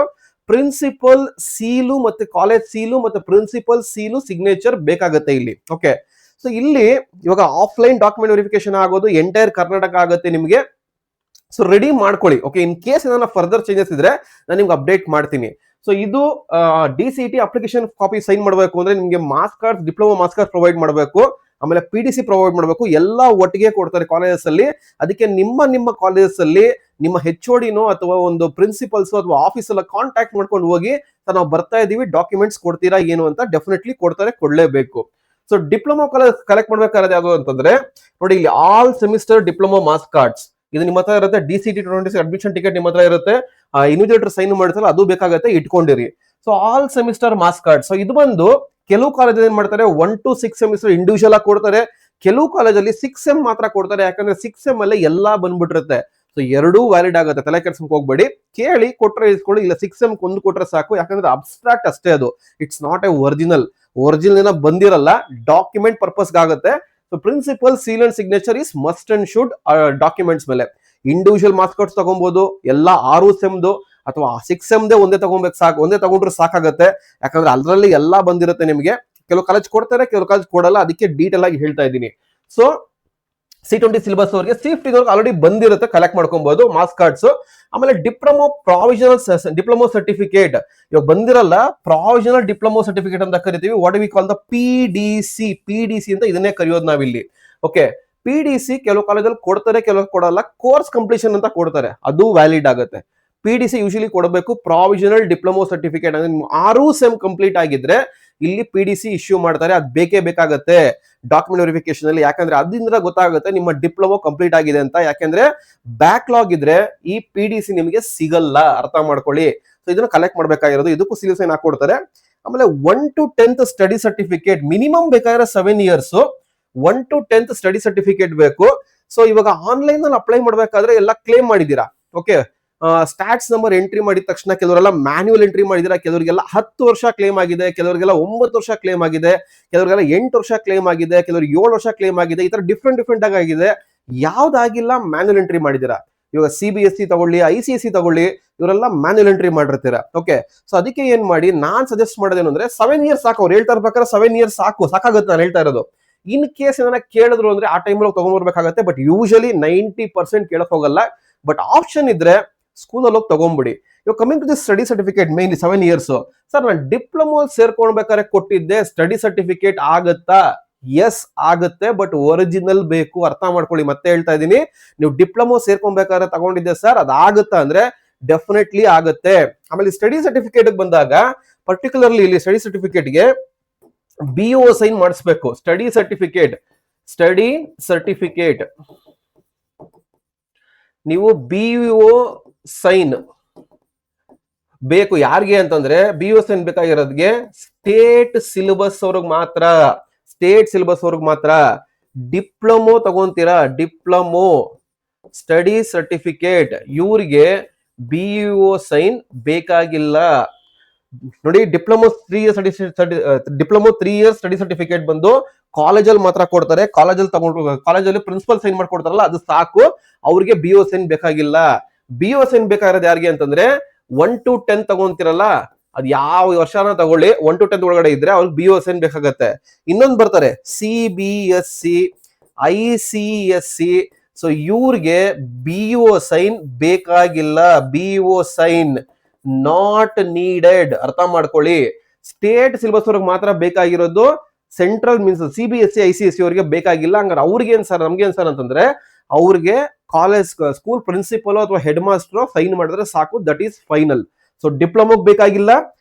ಪ್ರಿನ್ಸಿಪಲ್ ಸೀಲು ಮತ್ತೆ ಕಾಲೇಜ್ ಸೀಲು ಮತ್ತೆ ಪ್ರಿನ್ಸಿಪಲ್ ಸೀಲು ಸಿಗ್ನೇಚರ್ ಬೇಕಾಗುತ್ತೆ ಇಲ್ಲಿ. ಓಕೆ, ಸೊ ಇಲ್ಲಿ ಇವಾಗ ಆಫ್ಲೈನ್ ಡಾಕ್ಯುಮೆಂಟ್ ವೆರಿಫಿಕೇಶನ್ ಆಗೋದು ಎಂಟೈರ್ ಕರ್ನಾಟಕ ಆಗುತ್ತೆ ನಿಮಗೆ. ಸೊ ರೆಡಿ ಮಾಡ್ಕೊಳ್ಳಿ. ಓಕೆ, ಇನ್ ಕೇಸ್ ಏನಾರ ಫರ್ದರ್ ಚೇಂಜಸ್ ಇದ್ರೆ ನಾನು ನಿಮ್ಗೆ ಅಪ್ಡೇಟ್ ಮಾಡ್ತೀನಿ. ಸೊ ಇದು DCT ಅಪ್ಲಿಕೇಶನ್ ಕಾಪಿ ಸೈನ್ ಮಾಡಬೇಕು ಅಂದ್ರೆ ನಿಮಗೆ marks card, diploma marks card provide ಮಾಡಬೇಕು, ಆಮೇಲೆ PDC ಪ್ರೊವೈಡ್ ಮಾಡಬೇಕು. ಎಲ್ಲ ಒಟ್ಟಿಗೆ ಕೊಡ್ತಾರೆ ಕಾಲೇಜಸ್ ಅಲ್ಲಿ. ಅದಕ್ಕೆ ನಿಮ್ಮ ಕಾಲೇಜಸ್ ಅಲ್ಲಿ ನಿಮ್ಮ HODನೋ ಅಥವಾ ಒಂದು ಪ್ರಿನ್ಸಿಪಲ್ಸ್ ಅಥವಾ ಆಫೀಸ್ ಎಲ್ಲ ಕಾಂಟ್ಯಾಕ್ಟ್ ಮಾಡ್ಕೊಂಡು ಹೋಗಿ, ನಾವು ಬರ್ತಾ ಇದೀವಿ, ಡಾಕ್ಯುಮೆಂಟ್ಸ್ ಕೊಡ್ತೀರಾ ಏನು ಅಂತ ಡೆಫಿನೆಟ್ಲಿ ಕೊಡ್ತಾರೆ, ಕೊಡ್ಲೇಬೇಕು. ಸೊ ಡಿಪ್ಲೊಮಾ ಕಲೆಕ್ಟ್ ಮಾಡ್ಬೇಕಾದ್ರೆ ಯಾವುದು ಅಂತಂದ್ರೆ ನೋಡಿ, ಇಲ್ಲಿ all semester diploma marks cards ಇದು ನಿಮ್ಮ ಹತ್ರ ಇರುತ್ತೆ. DCT 2026 ಅಡ್ಮಿಷನ್ ಟಿಕೆಟ್ ನಿಮ್ಮ ಹತ್ರ ಇರುತ್ತೆ. ಇನ್ವಿಜಿಲೇಟರ್ ಸೈನ್ ಮಾಡ್ತಾರೆ, ಅದು ಬೇಕಾಗುತ್ತೆ, ಇಟ್ಕೊಂಡಿರಿ. So all semester marks card. So ಇದು ಬಂದು ಕೆಲವು ಕಾಲೇಜ್ ಏನ್ ಮಾಡ್ತಾರೆ 1 to 6 ಸೆಮಿಸ್ಟರ್ ಇಂಡಿವಿಜುವಲ್ ಆಗಿ ಕೊಡ್ತಾರೆ. ಕೆಲವು ಕಾಲೇಜಲ್ಲಿ 6 ಸೆಮ್ ಮಾತ್ರ ಕೊಡ್ತಾರೆ. ಯಾಕಂದ್ರೆ 6 ಸೆಮ್ ಅಲ್ಲೇ ಎಲ್ಲಾ ಬಂದ್ಬಿಟ್ಟಿರುತ್ತೆ. ಸೊ ಎರಡೂ ವ್ಯಾಲಿಡ್ ಆಗುತ್ತೆ, ತಲೆ ಕೆಡ್ಸಕ್ ಹೋಗ್ಬೇಡಿ. ಕೇಳಿ ಕೊಟ್ರೆ ಇಸ್ಕೊಳ್ಳಿ, ಇಲ್ಲ 6 ಸೆಮ್ ಒಂದು ಕೊಟ್ರೆ ಸಾಕು. ಯಾಕಂದ್ರೆ ಅಬ್ಸ್ಟ್ರಾಕ್ಟ್ ಅಷ್ಟೇ ಅದು, ಇಟ್ಸ್ ನಾಟ್ ಎ ಒರಿಜಿನಲ್ ಏನೋ ಬಂದಿರಲ್ಲ, ಡಾಕ್ಯುಮೆಂಟ್ ಪರ್ಪಸ್ ಆಗುತ್ತೆ. So principal seal and signature is must and should documents ಮೇಲೆ. ಇಂಡಿವಿಜುವಲ್ ಮಾರ್ಕ್ಸ್ ಕಾರ್ಡ್ಸ್ ತಗೊಬಹುದು, ಎಲ್ಲ 6 ಸೆಮ್ದು ಅಥವಾ 6 ಸೆಮ್ದೇ ಒಂದೇ ತಗೊಬೇಕು, ಸಾಕು. ಒಂದೇ ತಗೊಂಡ್ರೆ ಸಾಕಾಗುತ್ತೆ. ಯಾಕಂದ್ರೆ ಅದರಲ್ಲಿ ಎಲ್ಲಾ ಬಂದಿರುತ್ತೆ ನಿಮಗೆ. ಕೆಲವು ಕಾಲೇಜ್ ಕೊಡ್ತಾರೆ, ಕೆಲವು ಕಾಲೇಜ್ ಕೊಡಲ್ಲ. ಅದಕ್ಕೆ ಡೀಟೇಲ್ ಆಗಿ ಹೇಳ್ತಾ ಇದ್ದೀನಿ. ಸೊ C20 ಸಿಲೆಬಸ್ ಅವರಿಗೆ C15 ಆಲ್ರೆಡಿ ಬಂದಿರುತ್ತೆ, ಕಲೆಕ್ಟ್ ಮಾಡ್ಕೊಬಹುದು ಮಾರ್ಕ್ಸ್ ಕಾರ್ಡ್ಸ್. ಆಮೇಲೆ ಡಿಪ್ಲೊಮಾ ಸರ್ಟಿಫಿಕೇಟ್ ಇವಾಗ ಬಂದಿರಲ್ಲ, ಪ್ರಾವಿಷನಲ್ ಡಿಪ್ಲೊಮಾ ಸರ್ಟಿಫಿಕೇಟ್ ಅಂತ ಕರಿತೀವಿ. What we call the PDC ಅಂತ ಇದನ್ನೇ ಕರೆಯೋದು ನಾವಿಲ್ಲಿ. ಓಕೆ, PDC ಕೆಲವು ಕಾಲೇಜಲ್ಲಿ ಕೊಡ್ತಾರೆ, ಕೆಲವು ಕೊಡಲ್ಲ. ಕೋರ್ಸ್ ಕಂಪ್ಲೀಷನ್ ಅಂತ ಕೊಡ್ತಾರೆ, ಅದು ವ್ಯಾಲಿಡ್ ಆಗುತ್ತೆ. PDC ಯೂಶಲಿ ಕೊಡಬೇಕು, ಪ್ರಾವಿಷನಲ್ ಡಿಪ್ಲೊಮಾ ಸರ್ಟಿಫಿಕೇಟ್ ಅಂದ್ರೆ 6 ಸೆಮ್ ಕಂಪ್ಲೀಟ್ ಆಗಿದ್ರೆ ಇಲ್ಲಿ PDC ಇಶ್ಯೂ ಮಾಡ್ತಾರೆ. ಅದು ಬೇಕೇ ಬೇಕಾಗುತ್ತೆ ಡಾಕ್ಯುಮೆಂಟ್ ವೆರಿಫಿಕೇಶನ್ ಅಲ್ಲಿ. ಯಾಕಂದ್ರೆ ಅದರಿಂದ ಗೊತ್ತಾಗುತ್ತೆ ನಿಮ್ಮ ಡಿಪ್ಲೊಮಾ ಕಂಪ್ಲೀಟ್ ಆಗಿದೆ ಅಂತ. ಯಾಕಂದ್ರೆ ಬ್ಯಾಕ್ಲಾಗ್ ಇದ್ರೆ ಈ PDC ನಿಮಗೆ ಸಿಗಲ್ಲ, ಅರ್ಥ ಮಾಡ್ಕೊಳ್ಳಿ. ಸೊ ಇದನ್ನ ಕಲೆಕ್ಟ್ ಮಾಡ್ಬೇಕಾಗಿರೋದು, ಇದಕ್ಕೂ ಸೀಲ್ ಸೈನ್ ಹಾಕೊಡ್ತಾರೆ. ಆಮೇಲೆ 1 to 10th study certificate minimum ಬೇಕಾದ್ರೆ 7 years. 1 to 10th study certificate ಬೇಕು. ಸೊ ಇವಾಗ ಆನ್ಲೈನ್ ಅಲ್ಲಿ ಅಪ್ಲೈ ಮಾಡ್ಬೇಕಾದ್ರೆ ಎಲ್ಲ ಕ್ಲೇಮ್ ಮಾಡಿದೀರಾ. ಓಕೆ, ಸ್ಟಾಟ್ಸ್ ನಂಬರ್ ಎಂಟ್ರಿ ಮಾಡಿದ ತಕ್ಷಣ ಕೆಲವರೆಲ್ಲ ಮ್ಯಾನ್ಯುವಲ್ ಎಂಟ್ರಿ ಮಾಡಿದಿರಾ. ಕೆಲವರಿಗೆಲ್ಲ 10 ವರ್ಷ ಕ್ಲೇಮ್ ಆಗಿದೆ, ಕೆಲವರಿಗೆಲ್ಲ 9 ವರ್ಷ ಕ್ಲೇಮ್ ಆಗಿದೆ, ಕೆಲವರಿಗೆಲ್ಲ 8 ವರ್ಷ ಕ್ಲೇಮ್ ಆಗಿದೆ, ಕೆಲವರಿಗೆ 7 ವರ್ಷ ಕ್ಲೇಮ್ ಆಗಿದೆ. ಈ ತರ ಡಿಫ್ರೆಂಟ್ ಆಗಿದೆ. ಯಾವ್ದಾಗಿಲ್ಲ ಮ್ಯಾನ್ಯುವಲ್ ಎಂಟ್ರಿ ಮಾಡಿದಿರಾ. ಇವಾಗ CBSE ತಗೊಳ್ಳಿ, ICSE ತಗೊಳ್ಳಿ, ಇವರೆಲ್ಲ ಮ್ಯಾನ್ಯುವಲ್ ಎಂಟ್ರಿ ಮಾಡಿರ್ತೀರಾ. ಓಕೆ, ಸೊ ಅದಕ್ಕೆ ಏನ್ ಮಾಡಿ, ನಾನ್ ಸಜೆಸ್ಟ್ ಮಾಡೋದೇನು ಅಂದ್ರೆ 7 years ಸಾಕು. ಅವ್ರು ಹೇಳ್ತಾ ಇರ್ಬೇಕಾದ್ರೆ 7 years ಸಾಕಾಗುತ್ತೆ ನಾನು ಹೇಳ್ತಾ ಇರೋದು. ಇನ್ ಕೇಸ್ ಏನಾರ ಕೇಳಿದ್ರು ಅಂದ್ರೆ ಆ ಟೈಮಲ್ಲಿ ತಗೊಂಡ್ಬರ್ಬೇಕಾಗತ್ತೆ. ಬಟ್ ಯೂಶಲಿ 90% ಕೇಳಕ್ ಹೋಗಲ್ಲ. ಬಟ್ ಆಪ್ಷನ್ ಇದ್ರೆ ಸ್ಕೂಲಲ್ಲಿ ಹೋಗಿ ತಗೊಂಡ್ಬಿಡಿ. ಇವಾಗ coming to the study certificate, mainly 7 years. Sir ನಾನು ಡಿಪ್ಲೊಮಾ ಸೇರ್ಕೊಳ್ಬೇಕಾದ್ರೆ ಕೊಟ್ಟಿದ್ದೆ, ಸ್ಟಡಿ ಸರ್ಟಿಫಿಕೇಟ್ ಆಗತ್ತಾ? ಎಸ್ ಆಗುತ್ತೆ, ಬಟ್ ಒರಿಜಿನಲ್ ಬೇಕು. ಅರ್ಥ ಮಾಡ್ಕೊಳ್ಳಿ, ಮತ್ತೆ ಹೇಳ್ತಾ ಇದ್ದೀನಿ. ನೀವು ಡಿಪ್ಲೊಮಾ ಸೇರ್ಕೊಬೇಕಾದ್ರೆ ತಗೊಂಡಿದ್ದೆ ಸರ್, ಅದಾಗುತ್ತಾ ಅಂದ್ರೆ ಡೆಫಿನೆಟ್ಲಿ ಆಗುತ್ತೆ. ಆಮೇಲೆ ಸ್ಟಡಿ ಸರ್ಟಿಫಿಕೇಟ್ ಬಂದಾಗ ಪರ್ಟಿಕ್ಯುಲರ್ಲಿ ಇಲ್ಲಿ ಸ್ಟಡಿ ಸರ್ಟಿಫಿಕೇಟ್ಗೆ BO ಸೈನ್ ಮಾಡಿಸ್ಬೇಕು. ಸ್ಟಡಿ ಸರ್ಟಿಫಿಕೇಟ್ ನೀವು BO ಸೈನ್ ಬೇಕು. ಯಾರಿಗೆ ಅಂತಂದ್ರೆ BO ಸೈನ್ ಬೇಕಾಗಿರೋದ್ಗೆ ಸ್ಟೇಟ್ ಸಿಲೆಬಸ್ ಅವ್ರಿಗೆ ಮಾತ್ರ. ಡಿಪ್ಲೊಮೋ ತಗೊಂತೀರಾ, ಡಿಪ್ಲೊಮೋ ಸ್ಟಡಿ ಸರ್ಟಿಫಿಕೇಟ್, ಇವ್ರಿಗೆ BO ಸೈನ್ ಬೇಕಾಗಿಲ್ಲ. ನೋಡಿ, ಡಿಪ್ಲೊಮೋ 3 years ಸ್ಟಡಿ ಸರ್ಟಿಫಿಕೇಟ್ ಬಂದು ಕಾಲೇಜಲ್ಲಿ ಮಾತ್ರ ಕೊಡ್ತಾರೆ. ಕಾಲೇಜಲ್ಲಿ ಪ್ರಿನ್ಸಿಪಲ್ ಸೈನ್ ಮಾಡ್ಕೊಡ್ತಾರಲ್ಲ, ಅದು ಸಾಕು. ಅವ್ರಿಗೆ BO ಸೈನ್ ಬೇಕಾಗಿಲ್ಲ. BO ಸೈನ್ ಬೇಕಾಗಿರೋದು ಯಾರಿಗೆ ಅಂತಂದ್ರೆ 1 to 10 ತಗೊಂತಿರಲ್ಲ, ಅದ್ ಯಾವ ವರ್ಷನ ತಗೊಳ್ಳಿ, 1 to 10 ಒಳಗಡೆ ಇದ್ರೆ ಅವ್ರಿಗೆ BO ಸೈನ್ ಬೇಕಾಗತ್ತೆ. ಇನ್ನೊಂದು ಬರ್ತಾರೆ CBSE, ICSE. ಸೊ ಇವ್ರಿಗೆ BO ಸೈನ್ ಬೇಕಾಗಿಲ್ಲ. BO sign not needed. ಅರ್ಥ ಮಾಡ್ಕೊಳ್ಳಿ. ಸ್ಟೇಟ್ ಸಿಲೆಬಸ್ ಅವ್ರಿಗೆ ಮಾತ್ರ ಬೇಕಾಗಿರೋದು. ಸೆಂಟ್ರಲ್ ಮೀನ್ಸ್ CBSE, ICSE ಅವರಿಗೆ ಬೇಕಾಗಿಲ್ಲ. ಹಂಗಾರೆ ಅವ್ರಿಗೆ ಏನ್ ಸರ್, ನಮ್ಗೆ ಏನ್ ಸರ್ ಅಂತಂದ್ರೆ ಅವ್ರಿಗೆ ಕಾಲೇಜ್ ಸ್ಕೂಲ್ ಪ್ರಿನ್ಸಿಪಲ್ ಅಥವಾ ಹೆಡ್ ಮಾಸ್ಟರ್ ಸೈನ್ ಮಾಡಿದ್ರೆ ಸಾಕು, ದಟ್ ಈಸ್ ಫೈನಲ್. ಸೊ ಡಿಪ್ಲೊಮೋಗ್ ಬೇಕಾಗಿಲ್ಲ,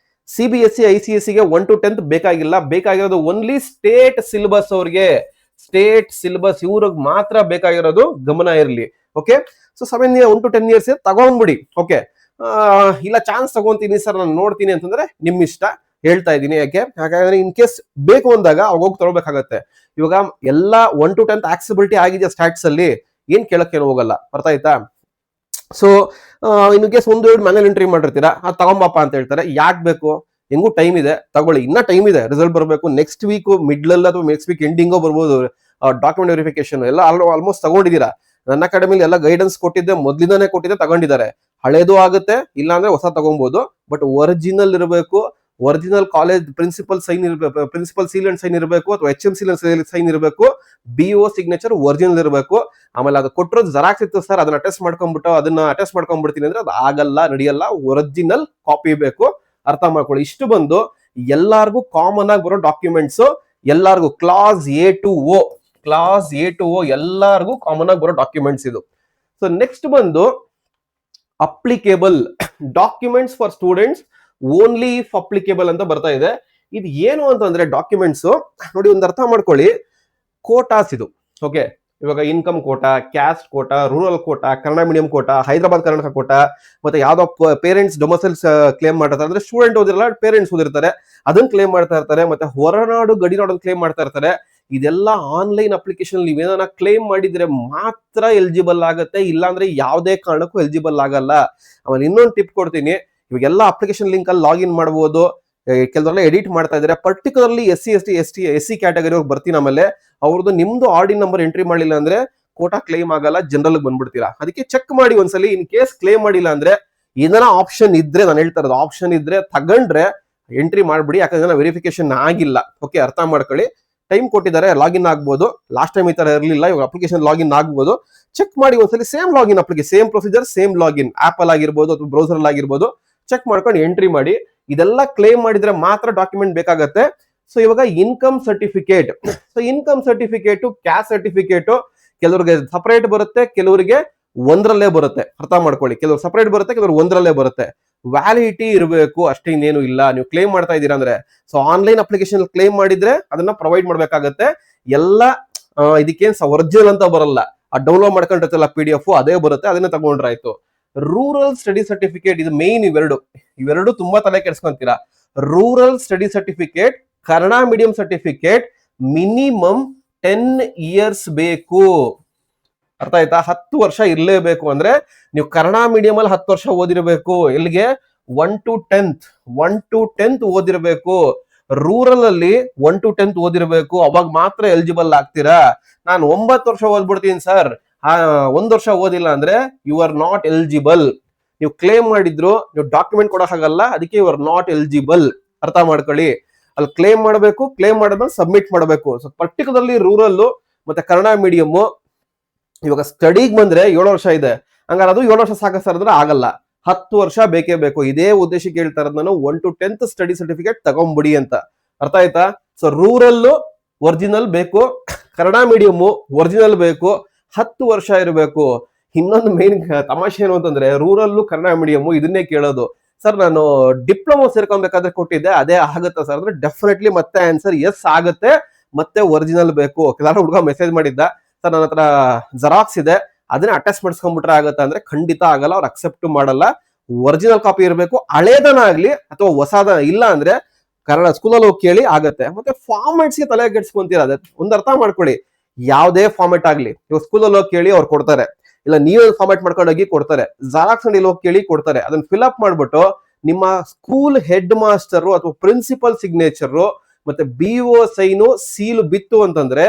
CBSE, ICSE ಗೆ 1 to 10th ಬೇಕಾಗಿಲ್ಲ. ಬೇಕಾಗಿರೋದು ಓನ್ಲಿ ಸ್ಟೇಟ್ ಸಿಲೆಬಸ್ ಅವ್ರಿಗೆ, ಸ್ಟೇಟ್ ಸಿಲೆಬಸ್ ಇವ್ರಿಗೆ ಮಾತ್ರ ಬೇಕಾಗಿರೋದು, ಗಮನ ಇರಲಿ. ಓಕೆ, ಸೊ 1 to 10 years ತಗೊಂಡ್ಬಿಡಿ. ಓಕೆ, ಇಲ್ಲ ಚಾನ್ಸ್ ತಗೊಂತೀನಿ ಸರ್ ನಾನು ನೋಡ್ತೀನಿ ಅಂತಂದ್ರೆ ನಿಮ್ ಇಷ್ಟ, ಹೇಳ್ತಾ ಇದ್ದೀನಿ. ಯಾಕಂದ್ರೆ ಇನ್ ಕೇಸ್ ಬೇಕು ಅಂದಾಗ ಹೋಗಿ ತಗೋಬೇಕಾಗತ್ತೆ. ಇವಾಗ ಎಲ್ಲ 1 to 10th ಆಕ್ಸೆಸಿಬಿಲಿಟಿ ಆಗಿದೆ ಸ್ಟಾಟ್ಸ್ ಅಲ್ಲಿ, ಏನ್ ಕೇಳಕ್ಕೇನು ಹೋಗಲ್ಲ. ಅರ್ಥ ಆಯ್ತಾ? So in case 1-2 manual entry ಮಾಡಿರ್ತೀರಾ, ಅದು ತಗೊಂಬಪ್ಪ ಅಂತ ಹೇಳ್ತಾರೆ. ಯಾಕೆ ಬೇಕು? ಹೆಂಗೂ ಟೈಮ್ ಇದೆ, ತಗೊಳ್ಳಿ. ಇನ್ನ ಟೈಮ್ ಇದೆ, ರಿಸಲ್ಟ್ ಬರಬೇಕು. ನೆಕ್ಸ್ಟ್ ವೀಕ್ ಮಿಡ್ಲ್ ಅಥವಾ ನೆಕ್ಸ್ಟ್ ವೀಕ್ ಎಂಡಿಂಗೋ ಬರ್ಬೋದು. ಡಾಕ್ಯುಮೆಂಟ್ ವೆರಿಫಿಕೇಶನ್ ಎಲ್ಲ ಆಲ್ಮೋಸ್ಟ್ ತಗೊಂಡಿದ್ದೀರಾ. ನನ್ನ ಅಕಾಡೆಮಿಲಿ ಎಲ್ಲ ಗೈಡೆನ್ಸ್ ಕೊಟ್ಟಿದ್ದೆ, ಮೊದ್ಲಿಂದಾನೇ ಕೊಟ್ಟಿದ್ದೆ, ತಗೊಂಡಿದ್ದಾರೆ. ಹಳೇದು ಆಗುತ್ತೆ, ಇಲ್ಲ ಅಂದ್ರೆ ಹೊಸ ತಗೊಬಹುದು. ಬಟ್ ಒರಿಜಿನಲ್ ಇರಬೇಕು. Original college principal seal and sign ಇರಬೇಕು, ಅಥವಾ HM ಸೀಲ್ ಅಂಡ್ ಸೈನ್ ಇರಬೇಕು. BO ಸಿಗ್ನೇಚರ್ ಒರಿಜಿನಲ್ ಇರಬೇಕು. ಆಮೇಲೆ ಅದು ಕೊಟ್ಟಿರೋದು ಜೆರಾಕ್ಸ್ ಇತ್ತು ಸರ್, ಅದನ್ನ ಅಟೆಸ್ಟ್ ಮಾಡ್ಕೊಂಡ್ಬಿಡ್ತೀನಿ ಅಂದ್ರೆ ಅದು ಆಗಲ್ಲ, ನಡೆಯಲ್ಲ. ಒರಿಜಿನಲ್ ಕಾಪಿ ಬೇಕು. ಅರ್ಥ ಮಾಡ್ಕೊಳ್ಳಿ. ಇಷ್ಟು ಬಂದು ಎಲ್ಲಾರ್ಗು ಕಾಮನ್ ಆಗಿ ಬರೋ ಡಾಕ್ಯುಮೆಂಟ್ಸ್. ಎಲ್ಲಾರ್ಗು ಕ್ಲಾಸ್ A to O ಎಲ್ಲಾರ್ಗು ಕಾಮನ್ ಆಗಿ ಬರೋ ಡಾಕ್ಯುಮೆಂಟ್ಸ್ ಇದು. ಸೊ ನೆಕ್ಸ್ಟ್ ಬಂದು applicable documents for students only if applicable ಅಂತ ಬರ್ತಾ ಇದೆ. ಇದು ಏನು ಅಂತಂದ್ರೆ ಡಾಕ್ಯುಮೆಂಟ್ಸ್ ನೋಡಿ, ಒಂದು ಅರ್ಥ ಮಾಡ್ಕೊಳ್ಳಿ. ಕೋಟಾಸ್ ಇದು, ಓಕೆ. ಇವಾಗ income quota, caste quota, rural quota, Kannada medium quota, Hyderabad Karnataka quota, ಮತ್ತೆ ಯಾವ್ದೋ ಪೇರೆಂಟ್ಸ್ ಡೊಮಸೈಲ್ಸ್ ಕ್ಲೇಮ್ ಮಾಡಿರ್ತಾರೆ, ಅಂದ್ರೆ ಸ್ಟೂಡೆಂಟ್ ಓದಿರಲ್ಲ, ಪೇರೆಂಟ್ಸ್ ಓದಿರ್ತಾರೆ, ಅದನ್ನ ಕ್ಲೇಮ್ ಮಾಡ್ತಾ ಇರ್ತಾರೆ. ಮತ್ತೆ ಹೊರನಾಡು ಗಡಿನಾಡು ಕ್ಲೇಮ್ ಮಾಡ್ತಾ ಇರ್ತಾರೆ. ಇದೆಲ್ಲ ಆನ್ಲೈನ್ ಅಪ್ಲಿಕೇಶನ್ ನೀವೇನ ಕ್ಲೇಮ್ ಮಾಡಿದ್ರೆ ಮಾತ್ರ ಎಲಿಜಿಬಲ್ ಆಗುತ್ತೆ, ಇಲ್ಲಾಂದ್ರೆ ಯಾವುದೇ ಕಾರಣಕ್ಕೂ ಎಲಿಜಿಬಲ್ ಆಗಲ್ಲ. ಆಮೇಲೆ ಇನ್ನೊಂದು ಟಿಪ್ ಕೊಡ್ತೀನಿ, ಇವಾಗೆಲ್ಲ ಅಪ್ಲಿಕೇಶನ್ ಲಿಂಕ್ ಅಲ್ಲಿ ಲಾಗಿನ್ ಮಾಡಬಹುದು. ಕೆಲವರೆಲ್ಲ ಎಡಿಟ್ ಮಾಡ್ತಾ ಇದ್ದಾರೆ. ಪರ್ಟಿಕ್ಯುಲರ್ಲಿ ಎಸ್ ಸಿ ಕ್ಯಾಟಗರಿ ಅವ್ರಿಗೆ ಬರ್ತೀನಿ. ಆಮೇಲೆ ಅವ್ರದ್ದು ನಿಮ್ದು ಆರ್ಡಿ ನಂಬರ್ ಎಂಟ್ರಿ ಮಾಡಿಲ್ಲ ಅಂದ್ರೆ ಕೋಟಾ ಕ್ಲೇಮ್ ಆಗಲ್ಲ, ಜನರಲ್ ಬಂದ್ಬಿಡ್ತೀರಾ. ಅದಕ್ಕೆ ಚೆಕ್ ಮಾಡಿ ಒಂದ್ಸಲಿ. ಇನ್ ಕೇಸ್ ಕ್ಲೇಮ್ ಮಾಡಿಲ್ಲ ಅಂದ್ರೆ ಇದನ್ನ ಆಪ್ಷನ್ ಇದ್ರೆ, ನಾನು ಹೇಳ್ತಾ ಇರೋದು ಆಪ್ಷನ್ ಇದ್ರೆ ತಗೊಂಡ್ರೆ ಎಂಟ್ರಿ ಮಾಡ್ಬಿಡಿ, ಯಾಕಂದ್ರೆ ವೆರಿಫಿಕೇಶನ್ ಆಗಿಲ್ಲ. ಓಕೆ, ಅರ್ಥ ಮಾಡ್ಕೊಳ್ಳಿ. ಟೈಮ್ ಕೊಟ್ಟಿದ್ದಾರೆ, ಲಾಗಿನ್ ಆಗ್ಬೋದು. ಲಾಸ್ಟ್ ಟೈಮ್ ಈ ತರ ಇರಲಿಲ್ಲ, ಇವಾಗ ಅಪ್ಲಿಕೇಶನ್ ಲಾಗಿನ್ ಆಗ್ಬೋದು. ಚೆಕ್ ಮಾಡಿ ಒಂದ್ಸಲಿ. Same login application, same procedure, same login, apple ಆಗಿರ್ಬೋದು ಅಥವಾ ಬ್ರೌಸರ್ ಆಗಿರ್ಬೋದು. ಚೆಕ್ ಮಾಡ್ಕೊಂಡು ಎಂಟ್ರಿ ಮಾಡಿ. ಇದೆಲ್ಲ ಕ್ಲೇಮ್ ಮಾಡಿದ್ರೆ ಮಾತ್ರ ಡಾಕ್ಯುಮೆಂಟ್ ಬೇಕಾಗತ್ತೆ. ಸೊ ಇವಾಗ income certificate, so income certificate, caste certificate ಕೆಲವರಿಗೆ ಸಪರೇಟ್ ಬರುತ್ತೆ, ಕೆಲವರಿಗೆ ಒಂದ್ರಲ್ಲೇ ಬರುತ್ತೆ. ಅರ್ಥ ಮಾಡ್ಕೊಳ್ಳಿ, ಕೆಲವರು ಸಪರೇಟ್ ಬರುತ್ತೆ, ಕೆಲವರು ಒಂದ್ರಲ್ಲೇ ಬರುತ್ತೆ. ವ್ಯಾಲಿಡಿಟಿ ಇರಬೇಕು, ಅಷ್ಟೇ, ಇನ್ನೇನು ಇಲ್ಲ. ನೀವು ಕ್ಲೇಮ್ ಮಾಡ್ತಾ ಇದ್ದೀರಾ ಅಂದ್ರೆ, ಸೊ ಆನ್ಲೈನ್ ಅಪ್ಲಿಕೇಶನ್ ಕ್ಲೇಮ್ ಮಾಡಿದ್ರೆ ಅದನ್ನ ಪ್ರೊವೈಡ್ ಮಾಡ್ಬೇಕಾಗತ್ತೆ. ಎಲ್ಲ ಇದಕ್ಕೇನ್ ಒರಿಜಿನಲ್ ಅಂತ ಬರಲ್ಲ, ಆ ಡೌನ್ಲೋಡ್ ಮಾಡ್ಕೊಂಡಿರ್ತಲ್ಲ PDF, ಅದೇ ಬರುತ್ತೆ, ಅದನ್ನ ತಗೊಂಡ್ರೆ ಆಯ್ತು. ರೂರಲ್ ಸ್ಟಡಿ ಸರ್ಟಿಫಿಕೇಟ್, ಇದು ಮೇನ್. ಇವೆರಡು ತುಂಬಾ ತಲೆ ಕೆಡ್ಸ್ಕೊಂತೀರಾ. Rural study certificate, Kannada medium certificate, minimum 10 years ಬೇಕು. ಅರ್ಥ ಆಯ್ತಾ? 10 ವರ್ಷ ಇರ್ಲೇಬೇಕು. ಅಂದ್ರೆ ನೀವು ಕನ್ನಡ ಮೀಡಿಯಂ ಅಲ್ಲಿ 10 ವರ್ಷ ಓದಿರಬೇಕು. ಎಲ್ಲಿಗೆ? 1 to 10th ಓದಿರಬೇಕು. ರೂರಲ್ ಅಲ್ಲಿ 1 to 10th ಓದಿರಬೇಕು. ಅವಾಗ ಮಾತ್ರ ಎಲಿಜಿಬಲ್ ಆಗ್ತೀರಾ. ನಾನು 9 ವರ್ಷ ಓದ್ಬಿಡ್ತೀನಿ ಸರ್, 1 ವರ್ಷ ಓದಿಲ್ಲ ಅಂದ್ರೆ ಯು ಆರ್ ನಾಟ್ ಎಲಿಜಿಬಲ್. ನೀವು ಕ್ಲೇಮ್ ಮಾಡಿದ್ರು ನೀವು ಡಾಕ್ಯುಮೆಂಟ್ ಕೊಡೋಕ್ಕಾಗಲ್ಲ, ಅದಕ್ಕೆ ಯು ಆರ್ ನಾಟ್ ಎಲಿಜಿಬಲ್. ಅರ್ಥ ಮಾಡ್ಕೊಳ್ಳಿ. ಅಲ್ಲಿ ಕ್ಲೇಮ್ ಮಾಡಬೇಕು, ಕ್ಲೇಮ್ ಮಾಡಿದ್ಮೇಲೆ ಸಬ್ಮಿಟ್ ಮಾಡಬೇಕು. ಸೊ ಪರ್ಟಿಕ್ಯುಲರ್ಲಿ ರೂರಲ್ ಮತ್ತೆ ಕನ್ನಡ ಮೀಡಿಯಂ. ಇವಾಗ ಸ್ಟಡಿಗೆ ಬಂದ್ರೆ 7 ವರ್ಷ ಇದೆ, ಹಂಗಾರೆ ಅದು 7 ವರ್ಷ ಸಾಕ ಸರ್ ಅಂದ್ರೆ ಆಗಲ್ಲ, 10 ವರ್ಷ ಬೇಕೇ ಬೇಕು. ಇದೇ ಉದ್ದೇಶಕ್ಕೆ ಹೇಳ್ತಾ ಇರೋದು ನಾನು, 1 to 10th ಸ್ಟಡಿ ಸರ್ಟಿಫಿಕೇಟ್ ತಗೊಂಡ್ಬಿಡಿ ಅಂತ. ಅರ್ಥ ಆಯ್ತಾ? ಸೊ ರೂರಲ್ ಒರಿಜಿನಲ್ ಬೇಕು, ಕನ್ನಡ ಮೀಡಿಯಂ ಒರಿಜಿನಲ್ ಬೇಕು, 10 ವರ್ಷ ಇರಬೇಕು. ಇನ್ನೊಂದು ಮೇನ್ ತಮಾಷೆ ಏನು ಅಂತಂದ್ರೆ, ರೂರಲ್ ಕನ್ನಡ ಮೀಡಿಯಂ ಇದನ್ನೇ ಕೇಳೋದು, ಸರ್ ನಾನು ಡಿಪ್ಲೊಮಾ ಸೇರ್ಕೊಬೇಕಾದ್ರೆ ಕೊಟ್ಟಿದ್ದೆ, ಅದೇ ಆಗುತ್ತಾ ಸರ್ ಅಂದ್ರೆ ಡೆಫಿನೆಟ್ಲಿ ಮತ್ತೆ ಆನ್ಸರ್ ಎಸ್ ಆಗುತ್ತೆ. ಮತ್ತೆ ಒರಿಜಿನಲ್ ಬೇಕು. ಕೆಲವು ಹುಡುಗ ಮೆಸೇಜ್ ಮಾಡಿದ್ದ, ಸರ್ ನನ್ನ ಹತ್ರ ಜೆರಾಕ್ಸ್ ಇದೆ, ಅದನ್ನ ಅಟ್ಯಾಚ್ ಮಾಡಿಸ್ಕೊಂಡ್ಬಿಟ್ರೆ ಆಗತ್ತೆ ಅಂದ್ರೆ ಖಂಡಿತ ಆಗಲ್ಲ, ಅವ್ರು ಅಕ್ಸೆಪ್ಟ್ ಮಾಡಲ್ಲ. ಒರಿಜಿನಲ್ ಕಾಪಿ ಇರಬೇಕು, ಹಳೇದನ ಆಗ್ಲಿ ಅಥವಾ ಹೊಸದ. ಇಲ್ಲ ಅಂದ್ರೆ ಕನ್ನಡ ಸ್ಕೂಲಲ್ಲಿ ಹೋಗಿ ಕೇಳಿ ಆಗತ್ತೆ. ಮತ್ತೆ ಫಾರ್ಮೆಟ್ಸ್ಗೆ ತಲೆ ಕೆಡ್ಸ್ಕೊಂತೀರ. ಒಂದು ಅರ್ಥ ಮಾಡ್ಕೊಳ್ಳಿ, ಯಾವುದೇ ಫಾರ್ಮೆಟ್ ಆಗ್ಲಿ ಇವಾಗ ಸ್ಕೂಲಲ್ಲಿ ಹೋಗಿ ಕೇಳಿ ಅವ್ರು ಕೊಡ್ತಾರೆ, ಇಲ್ಲ ನೀವೇ ಫಾರ್ಮೆಟ್ ಮಾಡ್ಕೊಂಡೋಗಿ ಕೊಡ್ತಾರೆ. ಜೆರಾಕ್ಸ್ ಅಂಗಡಿಯಲ್ಲಿ ಹೋಗಿ ಕೇಳಿ ಕೊಡ್ತಾರೆ. ಅದನ್ನ ಫಿಲ್ ಅಪ್ ಮಾಡ್ಬಿಟ್ಟು ನಿಮ್ಮ ಸ್ಕೂಲ್ ಹೆಡ್ ಮಾಸ್ಟರ್ ಅಥವಾ ಪ್ರಿನ್ಸಿಪಲ್ ಸಿಗ್ನೇಚರ್ ಮತ್ತೆ BO ಸೈನು ಸೀಲು ಬಿತ್ತು ಅಂತಂದ್ರೆ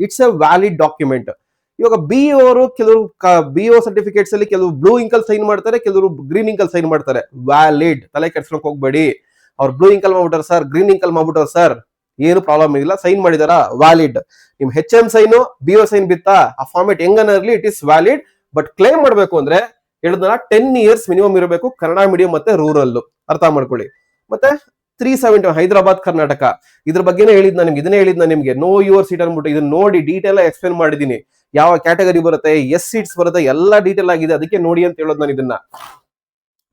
ಇಟ್ಸ್ ಎ ವ್ಯಾಲಿಡ್ ಡಾಕ್ಯುಮೆಂಟ್. ಇವಾಗ BO ಅವರು ಕೆಲವರು BO ಸರ್ಟಿಫಿಕೇಟ್ಸ್ ಅಲ್ಲಿ ಕೆಲವು ಬ್ಲೂ ಇಂಕ್ ಅಲ್ಲಿ ಸೈನ್ ಮಾಡ್ತಾರೆ, ಕೆಲವರು ಗ್ರೀನ್ ಇಂಕ್ ಅಲ್ಲಿ ಸೈನ್ ಮಾಡ್ತಾರೆ. ವ್ಯಾಲಿಡ್, ತಲೆ ಕೆಡ್ಸ್ಕೊಳಕ್ ಹೋಗ್ಬೇಡಿ. ಅವ್ರು ಬ್ಲೂ ಇಂಕ್ ಅಲ್ಲಿ ಮಾಡ್ಬಿಟ್ಟಾರೆ ಸರ್, ಗ್ರೀನ್ ಇಂಕ್ ಅಲ್ಲಿ ಮಾಡ್ಬಿಟ್ಟಾರೆ ಸರ್, ಏನು ಪ್ರಾಬ್ಲಮ್ ಇಲ್ಲ, ಸೈನ್ ಮಾಡಿದಾರಾ ವ್ಯಾಲಿಡ್. ನಿಮ್ HM ಸೈನು BO ಸೈನ್ ಬಿತ್ತಾ, ಆ ಫಾರ್ಮೆಟ್ ಹೆಂಗನ ಇರ್ಲಿ, it is valid. But claim ಮಾಡ್ಬೇಕು ಅಂದ್ರೆ ಹೇಳಿದ್ನಲ್ಲ 10 years ಮಿನಿಮಮ್ ಇರಬೇಕು, ಕನ್ನಡ ಮೀಡಿಯಂ ಮತ್ತೆ ರೂರಲ್. ಅರ್ಥ ಮಾಡ್ಕೊಳ್ಳಿ. ಮತ್ತೆ 370 ಹೈದರಾಬಾದ್ ಕರ್ನಾಟಕ, ಇದ್ರ ಬಗ್ಗೆನೇ ಹೇಳಿದ್ ನಿಮ್ಗೆ, ಇದನ್ನೇ ಹೇಳಿದ್ ನಿಮ್ಗೆ, ನೋ ಯುವರ್ ಸೀಟ್ ಅನ್ಬಿಟ್ಟು. ಇದನ್ನ ನೋಡಿ ಡೀಟೇಲ್ ಆಗಿ ಎಕ್ಸ್ಪ್ಲೇನ್ ಮಾಡಿದೀನಿ. ಯಾವ ಕ್ಯಾಟಗರಿ ಬರುತ್ತೆ, ಎಸ್ ಸೀಟ್ಸ್ ಬರುತ್ತೆ, ಎಲ್ಲ ಡೀಟೇಲ್ ಆಗಿದೆ. ಅದಕ್ಕೆ ನೋಡಿ ಅಂತ ಹೇಳೋದು ನಾನು ಇದನ್ನ.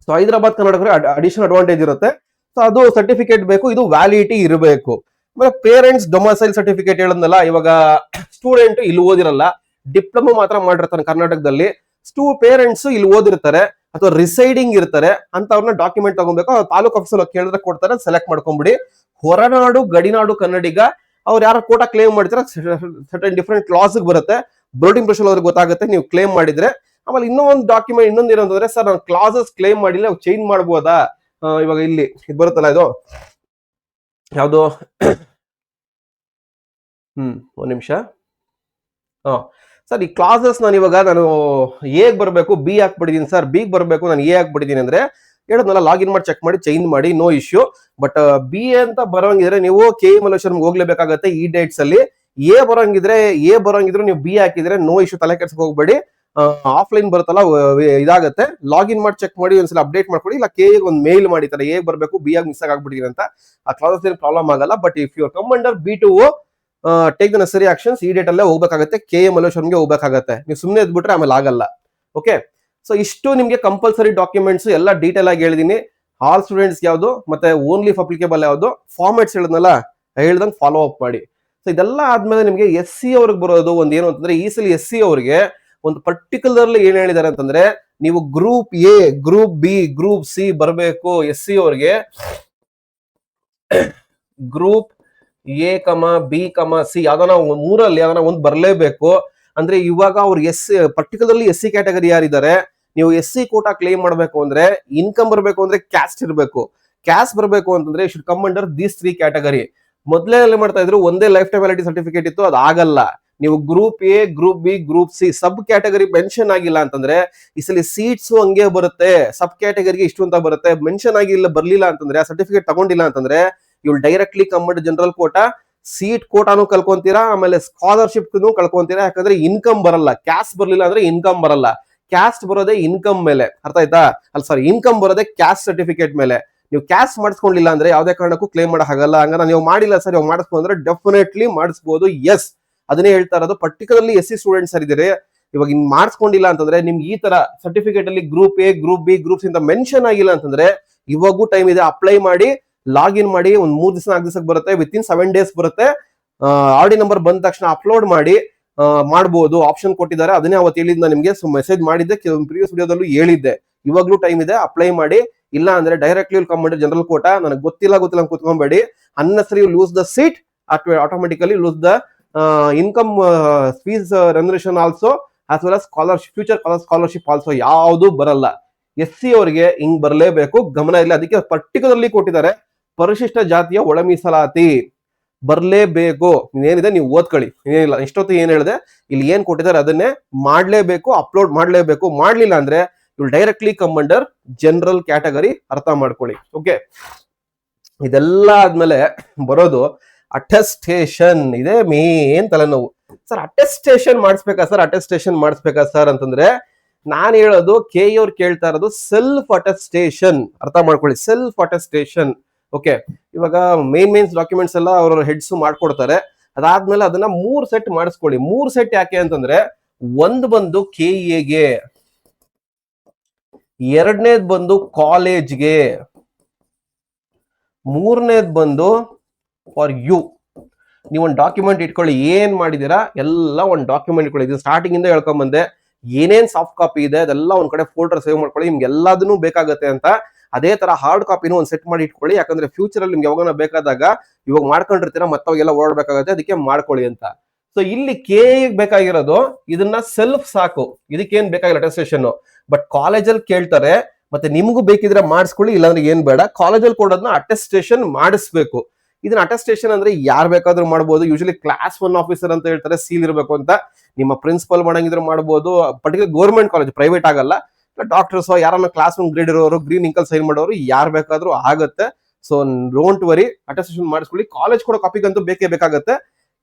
So Hyderabad Karnataka additional advantage ಇರುತ್ತೆ. ಸೊ ಅದು ಸರ್ಟಿಫಿಕೇಟ್ ಬೇಕು, ಇದು ವ್ಯಾಲಿಡಿಟಿ ಇರಬೇಕು. ಆಮೇಲೆ ಪೇರೆಂಟ್ಸ್ ಡೊಮಸೈಲ್ ಸರ್ಟಿಫಿಕೇಟ್ ಹೇಳದ್ನಲ್ಲ, ಇವಾಗ ಸ್ಟೂಡೆಂಟ್ ಇಲ್ಲಿ ಓದಿರಲ್ಲ, ಡಿಪ್ಲೊಮಾ ಮಾತ್ರ ಮಾಡಿರ್ತಾನೆ ಕರ್ನಾಟಕದಲ್ಲಿ. ಪೇರೆಂಟ್ಸ್ ಇಲ್ಲಿ ಓದಿರ್ತಾರೆ ಅಥವಾ ರಿಸೈಡಿಂಗ್ ಇರ್ತಾರೆ, ಅಂತವ್ರನ್ನ ಡಾಕ್ಯುಮೆಂಟ್ ತಗೊಬೇಕು. ತಾಲೂಕ್ ಆಫೀಸಲ್ಲಿ ಕೇಳಿದ್ರೆ ಕೊಡ್ತಾರೆ, ಸೆಲೆಕ್ಟ್ ಮಾಡ್ಕೊಂಡ್ಬಿಡಿ. ಹೊರನಾಡು ಗಡಿನಾಡು ಕನ್ನಡಿಗ ಅವ್ರು ಯಾರು ಕೋಟಾ ಕ್ಲೇಮ್ ಮಾಡ್ತಾರೆ, ಸರ್ಟನ್ ಡಿಫರೆಂಟ್ ಕ್ಲಾಸ್ ಬರುತ್ತೆ. ಬೋರ್ಡಿಂಗ್ ಪ್ರೆಷರ್ ಅವ್ರಿಗೆ ಗೊತ್ತಾಗುತ್ತೆ ನೀವು ಕ್ಲೇಮ್ ಮಾಡಿದ್ರೆ. ಆಮೇಲೆ ಇನ್ನೊಂದು ಡಾಕ್ಯುಮೆಂಟ್ ಇನ್ನೊಂದು ಏನಂತಂದ್ರೆ, ಸರ್ ನಾನು ಕ್ಲಾಸಸ್ ಕ್ಲೇಮ್ ಮಾಡಿಲ್ಲ, ಚೇಂಜ್ ಮಾಡ್ಬೋದಾ? ಇವಾಗ ಇಲ್ಲಿ ಇದು ಬರುತ್ತಲ್ಲ, ಇದು ಯಾವುದು, ಒಂದ್ ನಿಮಿಷ. ಸರ್ ಈ ಕ್ಲಾಸಸ್ ನಾನು ಇವಾಗ ಎಗ್ ಬರಬೇಕು, B ಹಾಕ್ಬಿಟ್ಟಿದ್ದೀನಿ ಸರ್, B ಬರಬೇಕು, ನಾನು A ಹಾಕ್ಬಿಟ್ಟಿದ್ದೀನಿ ಅಂದ್ರೆ ಹೇಳದ್ನಲ್ಲ, ಲಾಗಿನ್ ಮಾಡಿ ಚೆಕ್ ಮಾಡಿ ಚೇಂಜ್ ಮಾಡಿ, ನೋ ಇಶ್ಯೂ. ಬಟ್ B ಅಂತ ಬರೋಂಗಿದ್ರೆ ನೀವು KM ಹೋಗ್ಲೇಬೇಕಾಗತ್ತೆ ಈ ಡೇಟ್ಸ್ ಅಲ್ಲಿ. A ಬರೋಂಗಿದ್ರು ನೀವು B ಹಾಕಿದ್ರೆ ನೋ ಇಶ್ಯೂ, ತಲೆ ಕೆಡ್ಸಕ್ ಹೋಗ್ಬೇಡಿ. ಆಫ್ಲೈನ್ ಬರುತ್ತಲ್ಲ ಇದಾಗತ್ತೆ, ಲಾಗಿನ್ ಮಾಡಿ ಚೆಕ್ ಮಾಡಿ, ಒಂದ್ಸಲ ಅಪ್ಡೇಟ್ ಮಾಡ್ಕೊಳ್ಳಿ. ಇಲ್ಲ ಕೆ ಒಂದು ಮೇಲ್ ಮಾಡಿತಾರೆ, A ಬರಬೇಕು, B ಆಗಿ ಮಿಸ್ ಆಗ್ಬಿಟ್ಟಿದೆ ಅಂತ. ಆ ಕ್ಲಾಸಸ್ ಏನು ಪ್ರಾಬ್ಲಮ್ ಆಗಲ್ಲ. But if you come under B2O take the necessary actions, ಈ ಡೇಟ್ ಅಲ್ಲೇ ಹೋಗ್ಬೇಕಾಗತ್ತೆ, KM ಹೋಗ್ಬೇಕಾಗತ್ತೆ. ನೀವು ಸುಮ್ಮನೆ ಎದ್ಬಿಟ್ರೆ ಆಮೇಲೆ ಆಗಲ್ಲ. ಓಕೆ, ಸೊ ಇಷ್ಟು ನಿಮ್ಗೆ ಕಂಪಲ್ಸರಿ ಡಾಕ್ಯುಮೆಂಟ್ಸ್ ಎಲ್ಲ ಡೀಟೇಲ್ ಆಗಿ ಹೇಳಿದೀನಿ. ಆಲ್ ಸ್ಟೂಡೆಂಟ್ಸ್ ಯಾವುದು ಮತ್ತೆ ಓನ್ಲಿ ಇಫ್ ಅಪ್ಲಿಕೇಬಲ್ ಯಾವುದು, ಫಾರ್ಮ್ಯಾಟ್ಸ್ ಹೇಳಿದ್ನಲ್ಲ ಹೇಳ್ದಂಗೆ ಫಾಲೋ ಅಪ್ ಮಾಡಿ. ಸೊ ಇದೆಲ್ಲ ಆದ್ಮೇಲೆ ನಿಮಗೆ ಎಸ್ ಸಿ ಅವ್ರಿಗೆ ಬರೋದು ಒಂದು ಏನು ಅಂತಂದ್ರೆ, ಈ ಸಲ ಎಸ್ ಸಿ ಅವ್ರಿಗೆ ಒಂದು ಪರ್ಟಿಕ್ಯುಲರ್ಲಿ ಏನ್ ಹೇಳಿದ್ದಾರೆ ಅಂತಂದ್ರೆ, ನೀವು group A, group B, group C ಬರಬೇಕು. ಎಸ್ ಸಿ ಅವ್ರಿಗೆ ಗ್ರೂಪ್ ಎ ಕಮ ಬಿ ಕಮ ಸಿ ಯಾವ್ದಾನ ಮೂರಲ್ಲಿ ಯಾವ್ದಾನ ಒಂದು ಬರಲೇಬೇಕು. ಅಂದ್ರೆ ಇವಾಗ ಅವ್ರು ಪರ್ಟಿಕ್ಯುಲರ್ಲಿ ಎಸ್ ಸಿ ಕ್ಯಾಟಗರಿ ಯಾರಿದ್ದಾರೆ, ನೀವು ಎಸ್ ಸಿ ಕೋಟಾ ಕ್ಲೇಮ್ ಮಾಡಬೇಕು ಅಂದ್ರೆ, ಇನ್ಕಮ್ ಬರಬೇಕು ಅಂದ್ರೆ ಕ್ಯಾಸ್ಟ್ ಇರಬೇಕು. ಕ್ಯಾಸ್ಟ್ ಬರಬೇಕು ಅಂತಂದ್ರೆ should come under these 3 category. ಮೊದಲೇ ಮಾಡ್ತಾ ಇದ್ರು ಒಂದೇ ಲೈಫ್ ಟೈಮ್ ವ್ಯಾಲಿಡಿಟಿ ಸರ್ಟಿಫಿಕೇಟ್ ಇತ್ತು, ಅದು ಆಗಲ್ಲ. ನೀವು group A, group B, group C sub category mention ಆಗಿಲ್ಲ ಅಂತಂದ್ರೆ ಈ ಸಲ ಸೀಟ್ಸ್ ಹಂಗೆ ಬರುತ್ತೆ. ಸಬ್ ಕ್ಯಾಟಗರಿಗೆ ಇಷ್ಟು ಅಂತ ಬರುತ್ತೆ. ಮೆನ್ಷನ್ ಆಗಿಲ್ಲ ಬರ್ಲಿಲ್ಲ ಅಂತಂದ್ರೆ, ಸರ್ಟಿಫಿಕೇಟ್ ತಗೊಂಡಿಲ್ಲ ಅಂತಂದ್ರೆ ಇವ್ directly come under general quota. Seat ಕೋಟಾನು ಕಳ್ಕೊಂತೀರಾ, ಆಮೇಲೆ ಸ್ಕಾಲರ್ಶಿಪ್ ಕಳ್ಕೊಂತೀರಾ. ಯಾಕಂದ್ರೆ ಇನ್ಕಮ್ ಬರಲ್ಲ. ಕ್ಯಾಸ್ಟ್ ಬರ್ಲಿಲ್ಲ ಅಂದ್ರೆ ಇನ್ಕಮ್ ಬರಲ್ಲ. ಕ್ಯಾಸ್ಟ್ ಬರೋದೇ ಇನ್ಕಮ್ ಮೇಲೆ, ಅರ್ಥ ಆಯ್ತಾ? ಸಾರಿ, ಇನ್ಕಮ್ ಬರೋದೇ ಕ್ಯಾಸ್ಟ್ ಸರ್ಟಿಫಿಕೇಟ್ ಮೇಲೆ. ನೀವು ಕ್ಯಾಸ್ಟ್ ಮಾಡಿಸ್ಕೊಂಡಿಲ್ಲ ಅಂದ್ರೆ ಯಾವ್ದೇ ಕಾರಣಕ್ಕೂ ಕ್ಲೇಮ್ ಮಾಡಕ್ಕಾಗಲ್ಲ. ಹಂಗಾರೆ ನೀವು ಮಾಡಿಲ್ಲ ಸರ್, ಇವಾಗ ಮಾಡಿಸ್ಕೊಂಡ್ರೆ ಡೆಫಿನೆಟ್ಲಿ ಮಾಡಿಸ್ಬೋದು. ಎಸ್, ಅದನ್ನೇ ಹೇಳ್ತಾ ಇರೋದು. ಪರ್ಟಿಕ್ಯುಲರ್ಲಿ ಎಸ್ ಸಿ ಸ್ಟೂಡೆಂಟ್ಸ್ ಇದ್ದಾರೆ, ಇವಾಗ ಇನ್ ಮಾಡಿಸ್ಕೊಂಡಿಲ್ಲ ಅಂತಂದ್ರೆ ನಿಮ್ಗೆ ಈ ತರ ಸರ್ಟಿಫಿಕೇಟ್ ಅಲ್ಲಿ group A, group B, groups ಅಂತ ಮೆನ್ಷನ್ ಆಗಿಲ್ಲ ಅಂತಂದ್ರೆ ಇವಾಗೂ ಟೈಮ್ ಇದೆ. ಅಪ್ಲೈ ಮಾಡಿ, ಲಾಗಿನ್ ಮಾಡಿ. ಒಂದು 3 ದಿವಸ 4 ದಿವಸಕ್ಕೆ ಬರುತ್ತೆ, ವಿತಿನ್ 7 ಡೇಸ್ ಬರುತ್ತೆ. ಆರ್ ಡಿ ನಂಬರ್ ಬಂದ ತಕ್ಷಣ ಅಪ್ಲೋಡ್ ಮಾಡಿ ಮಾಡಬಹುದು. ಆಪ್ಷನ್ ಕೊಟ್ಟಿದ್ದಾರೆ, ಅದನ್ನೇ ಅವತ್ತು ಹೇಳಿದ್ ನಿಮ್ಗೆ ಮೆಸೇಜ್ ಮಾಡಿದ್ದೆ, ಪ್ರೀವಿಯಸ್ ವಿಡಿಯೋದಲ್ಲೂ ಹೇಳಿದ್ದೆ. ಇವಾಗ್ಲೂ ಟೈಮ್ ಇದೆ, ಅಪ್ಲೈ ಮಾಡಿ. ಇಲ್ಲ ಅಂದ್ರೆ ಡೈರೆಕ್ಟ್ಲಿ ಕಮ್ ಮಾಡಿ ಜನರಲ್ ಕೋಟಾ. ನನಗೆ ಗೊತ್ತಿಲ್ಲ ಕೂತ್ಕೊಂಬೇಡಿ. Unnecessary lose the seat, automatically lose the income fees remuneration also, as well as scholarship, future scholarship also ಯಾವುದು ಬರಲ್ಲ. ಎಸ್ ಸಿ ಅವರಿಗೆ ಹಿಂಗ್ ಬರಲೇಬೇಕು, ಗಮನ ಇಲ್ಲ. ಅದಕ್ಕೆ ಪರ್ಟಿಕ್ಯುಲರ್ಲಿ ಕೊಟ್ಟಿದ್ದಾರೆ, ಪರಿಶಿಷ್ಟ ಜಾತಿಯ ಒಳ ಮೀಸಲಾತಿ ಬರ್ಲೇಬೇಕು. ಏನಿದೆ ನೀವು ಓದ್ಕೊಳ್ಳಿ, ಏನಿಲ್ಲ. ಇಷ್ಟೊತ್ತು ಏನ್ ಹೇಳಿದೆ, ಇಲ್ಲಿ ಏನ್ ಕೊಟ್ಟಿದ್ದಾರೆ ಅದನ್ನೇ ಮಾಡ್ಲೇಬೇಕು, ಅಪ್ಲೋಡ್ ಮಾಡ್ಲೇಬೇಕು. ಮಾಡ್ಲಿಲ್ಲ ಅಂದ್ರೆ ಇವ್ directly come under general category, ಅರ್ಥ ಮಾಡ್ಕೊಳ್ಳಿ. ಓಕೆ, ಇದೆಲ್ಲ ಆದ್ಮೇಲೆ ಬರೋದು ಅಟೆಸ್ಟೇಷನ್. ಇದೇ ಮೇನ್ ತಲೆನೋವು. ಸರ್ ಅಟೆಸ್ಟೇಷನ್ ಮಾಡಿಸ್ಬೇಕಾ ಸರ್, ಅಟೆಸ್ಟೇಷನ್ ಮಾಡಿಸ್ಬೇಕಾ ಸರ್ ಅಂತಂದ್ರೆ ನಾನ್ ಹೇಳೋದು, ಕೆ ಅವ್ರು ಕೇಳ್ತಾ ಇರೋದು ಸೆಲ್ಫ್ ಅಟೆಸ್ಟೇಷನ್. ಅರ್ಥ ಮಾಡ್ಕೊಳ್ಳಿ, ಸೆಲ್ಫ್ ಅಟೆಸ್ಟೇಷನ್. ಓಕೆ, ಇವಾಗ ಮೇನ್ಸ್ ಡಾಕ್ಯುಮೆಂಟ್ಸ್ ಎಲ್ಲ ಅವ್ರ ಹೆಡ್ಸ್ ಮಾಡ್ಕೊಡ್ತಾರೆ. ಅದಾದ್ಮೇಲೆ ಅದನ್ನ 3 ಸೆಟ್ ಮಾಡಿಸ್ಕೊಳ್ಳಿ. 3 ಸೆಟ್ ಯಾಕೆ ಅಂತಂದ್ರೆ, ಒಂದು ಬಂದು ಕೆ ಎಗೆ, ಎರಡನೇದ್ ಬಂದು ಕಾಲೇಜ್ಗೆ, ಮೂರನೇದ್ ಬಂದು ಫಾರ್ ಯು. ನೀವು ಒಂದು ಡಾಕ್ಯುಮೆಂಟ್ ಇಟ್ಕೊಳ್ಳಿ, ಏನ್ ಮಾಡಿದೀರಾ ಎಲ್ಲ ಒಂದು ಡಾಕ್ಯುಮೆಂಟ್ ಇಟ್ಕೊಳ್ಳಿ. ಇದು ಸ್ಟಾರ್ಟಿಂಗ್ ಇಂದ ಹೇಳ್ಕೊಂಡ್ ಬಂದೆ, ಏನೇನ್ ಸಾಫ್ಟ್ ಕಾಪಿ ಇದೆ ಅದೆಲ್ಲ ಒಂದ್ ಕಡೆ ಫೋಲ್ಡರ್ ಸೇವ್ ಮಾಡ್ಕೊಳ್ಳಿ. ನಿಮ್ಗೆ ಎಲ್ಲದನ್ನೂ ಬೇಕಾಗತ್ತೆ ಅಂತ. ಅದೇ ತರ ಹಾರ್ಡ್ ಕಾಪಿನೂ ಒಂದು ಸೆಟ್ ಮಾಡಿ ಇಟ್ಕೊಳ್ಳಿ. ಯಾಕಂದ್ರೆ ಫ್ಯೂಚರ್ ಅಲ್ಲಿ ನಿಮ್ಗೆ ಯಾವಾಗ ಬೇಕಾದಾಗ, ಇವಾಗ ಮಾಡ್ಕೊಂಡಿರ್ತೀರಾ ಮತ್ತವಾಗೆಲ್ಲ ಓಡಬೇಕಾಗತ್ತೆ, ಅದಕ್ಕೆ ಮಾಡ್ಕೊಳ್ಳಿ ಅಂತ. ಸೊ ಇಲ್ಲಿ ಕೆ ಬೇಕಾಗಿರೋದು ಇದನ್ನ ಸೆಲ್ಫ್ ಸಾಕು, ಇದಕ್ಕೇನ್ ಬೇಕಾಗಿಲ್ಲ ಅಟೆಸ್ಟೇಷನ್. ಬಟ್ ಕಾಲೇಜಲ್ಲಿ ಕೇಳ್ತಾರೆ, ಮತ್ತೆ ನಿಮ್ಗೂ ಬೇಕಿದ್ರೆ ಮಾಡಿಸ್ಕೊಳ್ಳಿ, ಇಲ್ಲಾಂದ್ರೆ ಏನ್ ಬೇಡ. ಕಾಲೇಜಲ್ಲಿ ಕೊಡೋದನ್ನ ಅಟೆಸ್ಟೇಷನ್ ಮಾಡಿಸ್ಬೇಕು. ಇದನ್ನ ಅಟೆಸ್ಟೇಷನ್ ಅಂದ್ರೆ ಯಾರು ಬೇಕಾದ್ರೂ ಮಾಡ್ಬೋದು. ಯೂಶಲಿ ಕ್ಲಾಸ್ 1 ಆಫೀಸರ್ ಅಂತ ಹೇಳ್ತಾರೆ, ಸೀಲ್ ಇರಬೇಕು ಅಂತ. ನಿಮ್ಮ ಪ್ರಿನ್ಸಿಪಲ್ ಮಾಡಂಗಿದ್ರೆ ಮಾಡ್ಬೋದು. ಪರ್ಟಿಕ್ಯುಲರ್ ಗೌರ್ಮೆಂಟ್ ಕಾಲೇಜ್, ಪ್ರೈವೇಟ್ ಆಗಲ್ಲ. ಡಾಕ್ಟರ್ಸ್ ಯಾರನ್ನ ಕ್ಲಾಸ್ 1 ಗ್ರೇಡ್ ಇರೋರು, ಗ್ರೀನ್ ಇಂಕಲ್ ಸೈನ್ ಮಾಡೋರು ಯಾರು ಬೇಕಾದ್ರೂ ಆಗುತ್ತೆ. ಸೊ ಡೋಂಟ್ ವರಿ, ಅಟೆಸ್ಟೇಷನ್ ಮಾಡಿಸ್ಕೊಳ್ಳಿ. ಕಾಲೇಜ್ ಕೊಡೋ ಕಾಪಿಗಂತೂ ಬೇಕೇ ಬೇಕಾಗತ್ತೆ.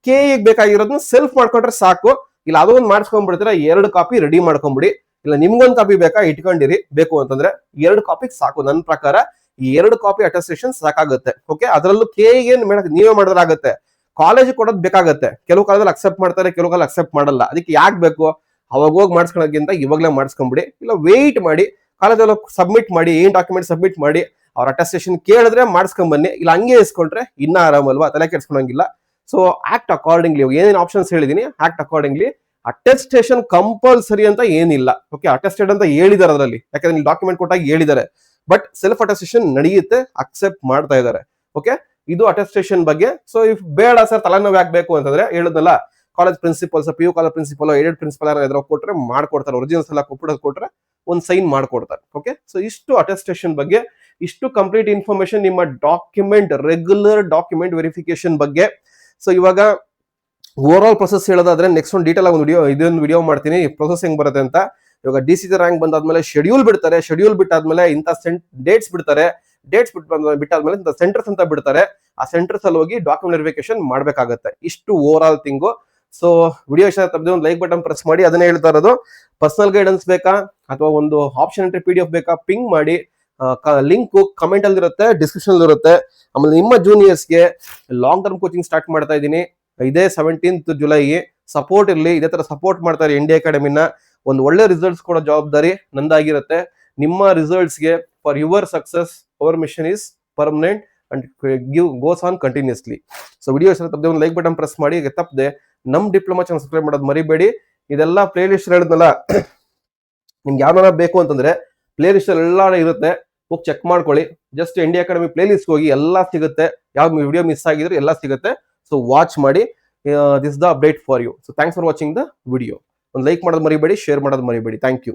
ಕೆ ಬೇಕಾಗಿರೋದನ್ನ ಸೆಲ್ಫ್ ಮಾಡ್ಕೊಂಡ್ರೆ ಸಾಕು. ಇಲ್ಲ ಅದೊಂದು ಮಾಡಿಸ್ಕೊಂಡ್ಬಿಡ್ತೀರಾ, 2 ಕಾಪಿ ರೆಡಿ ಮಾಡ್ಕೊಂಬಿಡಿ. ಇಲ್ಲ ನಿಮ್ಗೊಂದು ಕಾಪಿ ಬೇಕಾ ಇಟ್ಕೊಂಡಿರಿ, ಬೇಕು ಅಂತಂದ್ರೆ 2 ಕಾಪಿ ಸಾಕು. ನನ್ನ ಪ್ರಕಾರ 2 ಕಾಪಿ ಅಟೆಸ್ಟೇಷನ್ ಸಾಕಾಗುತ್ತೆ. ಓಕೆ, ಅದರಲ್ಲೂ ಕೆ ಏನ್ ನೀವೇ ಮಾಡಿದ್ರಾಗತ್ತೆ. ಕಾಲೇಜ್ ಕೊಡೋದು ಬೇಕಾಗತ್ತೆ. ಕೆಲವು ಕಾಲದಲ್ಲಿ ಅಕ್ಸೆಪ್ಟ್ ಮಾಡ್ತಾರೆ, ಕೆಲವು ಕಾಲ ಅಕ್ಸೆಪ್ಟ್ ಮಾಡಲ್ಲ. ಅದಕ್ಕೆ ಯಾಕೆ ಬೇಕು, ಅವಾಗ ಹೋಗಿ ಮಾಡಿಸ್ಕೊಳ್ಳೋಕ್ಕಿಂತ ಇವಾಗಲೇ ಮಾಡಿಸ್ಕೊಂಬಿಡಿ. ಇಲ್ಲ ವೇಟ್ ಮಾಡಿ, ಕಾಲೇಜಲ್ಲಿ ಸಬ್ಮಿಟ್ ಮಾಡಿ, ಏನ್ ಡಾಕ್ಯುಮೆಂಟ್ ಸಬ್ಮಿಟ್ ಮಾಡಿ, ಅವ್ರ ಅಟೆಸ್ಟೇಷನ್ ಕೇಳಿದ್ರೆ ಮಾಡಿಸ್ಕೊಂಡ್ ಬನ್ನಿ. ಇಲ್ಲ ಹಂಗೆ ಇಸ್ಕೊಂಡ್ರೆ ಇನ್ನ ಆರಾಮಲ್ವಾ, ತಲೆ ಕೆಡ್ಸ್ಕೊಳಂಗಿಲ್ಲ. ಸೊ ಆಕ್ಟ್ ಅಕಾರ್ಡಿಂಗ್ಲಿ, ಏನೇನು ಆಪ್ಷನ್ಸ್ ಹೇಳಿದೀನಿ ಆಕ್ಟ್ ಅಕಾರ್ಡಿಂಗ್ಲಿ. ಅಟೆಸ್ಟೇಷನ್ ಕಂಪಲ್ಸರಿ ಅಂತ ಏನಿಲ್ಲ. ಓಕೆ, ಅಟೆಸ್ಟೆಡ್ ಅಂತ ಹೇಳಿದಾರೆ ಅದರಲ್ಲಿ, ಯಾಕಂದ್ರೆ ನೀವು ಡಾಕ್ಯುಮೆಂಟ್ ಕೊಟ್ಟಾಗ ಹೇಳಿದ್ದಾರೆ. ಬಟ್ ಸೆಲ್ಫ್ ಅಟೆಸ್ಟೇಷನ್ ನಡೆಯುತ್ತೆ, ಅಕ್ಸೆಪ್ಟ್ ಮಾಡ್ತಾ ಇದ್ದಾರೆ. ಓಕೆ, ಇದು ಅಟೆಸ್ಟೇಷನ್ ಬಗ್ಗೆ. ಸೊ ಇಫ್ ಬೇಡ ಸರ್ ತಲೆನೋವು ಯಾಕಬೇಕು ಅಂತಂದ್ರೆ, ಹೇಳುದಲ್ಲ, college principals, P U college principal, aided principal ಯಾರು ಕೊಟ್ರೆ ಮಾಡ್ಕೊಡ್ತಾರೆ. ಒರಿಜಿನಲ್ಸ್ ಎಲ್ಲ ಕೊಟ್ರೆ ಒಂದು ಸೈನ್ ಮಾಡ್ಕೊಡ್ತಾರೆ. ಓಕೆ, ಸೊ ಇಷ್ಟು ಅಟೆಸ್ಟೇಷನ್ ಬಗ್ಗೆ, ಇಷ್ಟು ಕಂಪ್ಲೀಟ್ ಇನ್ಫಾರ್ಮೇಶನ್ ನಿಮ್ಮ ಡಾಕ್ಯುಮೆಂಟ್, ರೆಗ್ಯುಲರ್ ಡಾಕ್ಯುಮೆಂಟ್ ವೆರಿಫಿಕೇಶನ್ ಬಗ್ಗೆ. ಸೊ ಇವಾಗ ಓವರ್ ಆಲ್ ಪ್ರೊಸೆಸ್ ಹೇಳೋದಾದ್ರೆ ನೆಕ್ಸ್ಟ್ ಒಂದು ಡೀಟೇಲ್ ಆಗಿ ಇದೊಂದು ವಿಡಿಯೋ ಮಾಡ್ತೀನಿ, ಪ್ರೊಸೆಸ್ ಹೆಂಗ್ ಬರುತ್ತೆ ಅಂತ. ಇವಾಗ ಡಿ ಸಿ ರ್ಯಾಂಕ್ ಬಂದಾದ್ಮೇಲೆ ಶೆಡ್ಯೂಲ್ ಬಿಡ್ತಾರೆ. ಶೆಡ್ಯೂಲ್ ಬಿಟ್ಟಾದ್ಮೇಲೆ ಇಂಥ ಡೇಟ್ಸ್ ಬಿಡ್ತಾರೆ. ಡೇಟ್ಸ್ ಬಿಟ್ಟಾದ್ಮೇಲೆ ಇಂಥ ಸೆಂಟರ್ಸ್ ಅಂತ ಬಿಡ್ತಾರೆ. ಆ ಸೆಂಟರ್ಸ್ ಅಲ್ಲಿ ಹೋಗಿ ಡಾಕ್ಯುಮೆಂಟ್ ವೆರಿಫಿಕೇಶನ್ ಮಾಡ್ಬೇಕಾಗತ್ತೆ. ಇಷ್ಟು over all thing. So video ಇಷ್ಟ ತಪ್ಪದೆ ಒಂದು ಲೈಕ್ ಬಟನ್ ಪ್ರೆಸ್ ಮಾಡಿ. ಅದನ್ನೇ ಹೇಳ್ತಾ ಇರೋದು, ಪರ್ಸನಲ್ ಗೈಡೆನ್ಸ್ ಬೇಕಾ ಅಥವಾ ಒಂದು ಆಪ್ಷನ್ ಎಂಟ್ರಿ PDF ಬೇಕಾ, ಪಿಂಗ್ ಮಾಡಿ. ಲಿಂಕ್ ಕಮೆಂಟ್ ಅಲ್ಲಿ ಇರುತ್ತೆ, ಡಿಸ್ಕ್ರಿಪ್ಷನ್ ಇರುತ್ತೆ. ಆಮೇಲೆ ನಿಮ್ಮ ಜೂನಿಯರ್ಸ್ಗೆ ಲಾಂಗ್ ಟರ್ಮ್ ಕೋಚಿಂಗ್ ಸ್ಟಾರ್ಟ್ ಮಾಡ್ತಾ ಇದ್ದೀನಿ. ಇದೇ 17th ಜುಲೈ. ಸಪೋರ್ಟ್ ಇರಲಿ, ಇದೇ ತರ ಸಪೋರ್ಟ್ ಮಾಡ್ತಾರೆ ಇಂಡಿಯಾ ಅಕಾಡೆಮಿನ. ಒಂದು ಒಳ್ಳೆ ರಿಸಲ್ಟ್ಸ್ ಕೊಡೋ ಜವಾಬ್ದಾರಿ ನಂದಾಗಿರುತ್ತೆ. ನಿಮ್ಮ ರಿಸಲ್ಟ್ಸ್ಗೆ, for your success, our mission is permanent and goes on continuously. So video ಇಷ್ಟ ತಪ್ಪದೆ ಒಂದು ಲೈಕ್ ಬಟನ್ ಪ್ರೆಸ್ ಮಾಡಿ, ತಪ್ಪದೆ ನಮ್ ಡಿಪ್ಲೊಮಾ ಚಾನಲ್ ಸಬ್ಸ್ಕ್ರೈಬ್ ಮಾಡೋದು ಮರಿಬೇಡಿ. ಇದೆಲ್ಲ ಪ್ಲೇ ಲಿಸ್ಟ್ ಹೇಳಿದ್ನಲ್ಲ, ನಿಮ್ಗೆ ಯಾವ್ದಾರ ಬೇಕು ಅಂತಂದ್ರೆ ಪ್ಲೇ ಲಿಸ್ಟ್ ಎಲ್ಲ ಇರುತ್ತೆ, ಹೋಗಿ ಚೆಕ್ ಮಾಡ್ಕೊಳ್ಳಿ. Just India academy playlist ಹೋಗಿ ಎಲ್ಲ ಸಿಗುತ್ತೆ, ಯಾವ ವಿಡಿಯೋ ಮಿಸ್ ಆಗಿದ್ರು ಎಲ್ಲ ಸಿಗುತ್ತೆ. ಸೊ ವಾಚ್ ಮಾಡಿ. This the update for you. So thanks for watching the video. ಒಂದು ಲೈಕ್ ಮಾಡೋದು ಮರಿಬೇಡಿ, ಶೇರ್ ಮಾಡೋದು ಮರಿಬೇಡಿ. Thank you.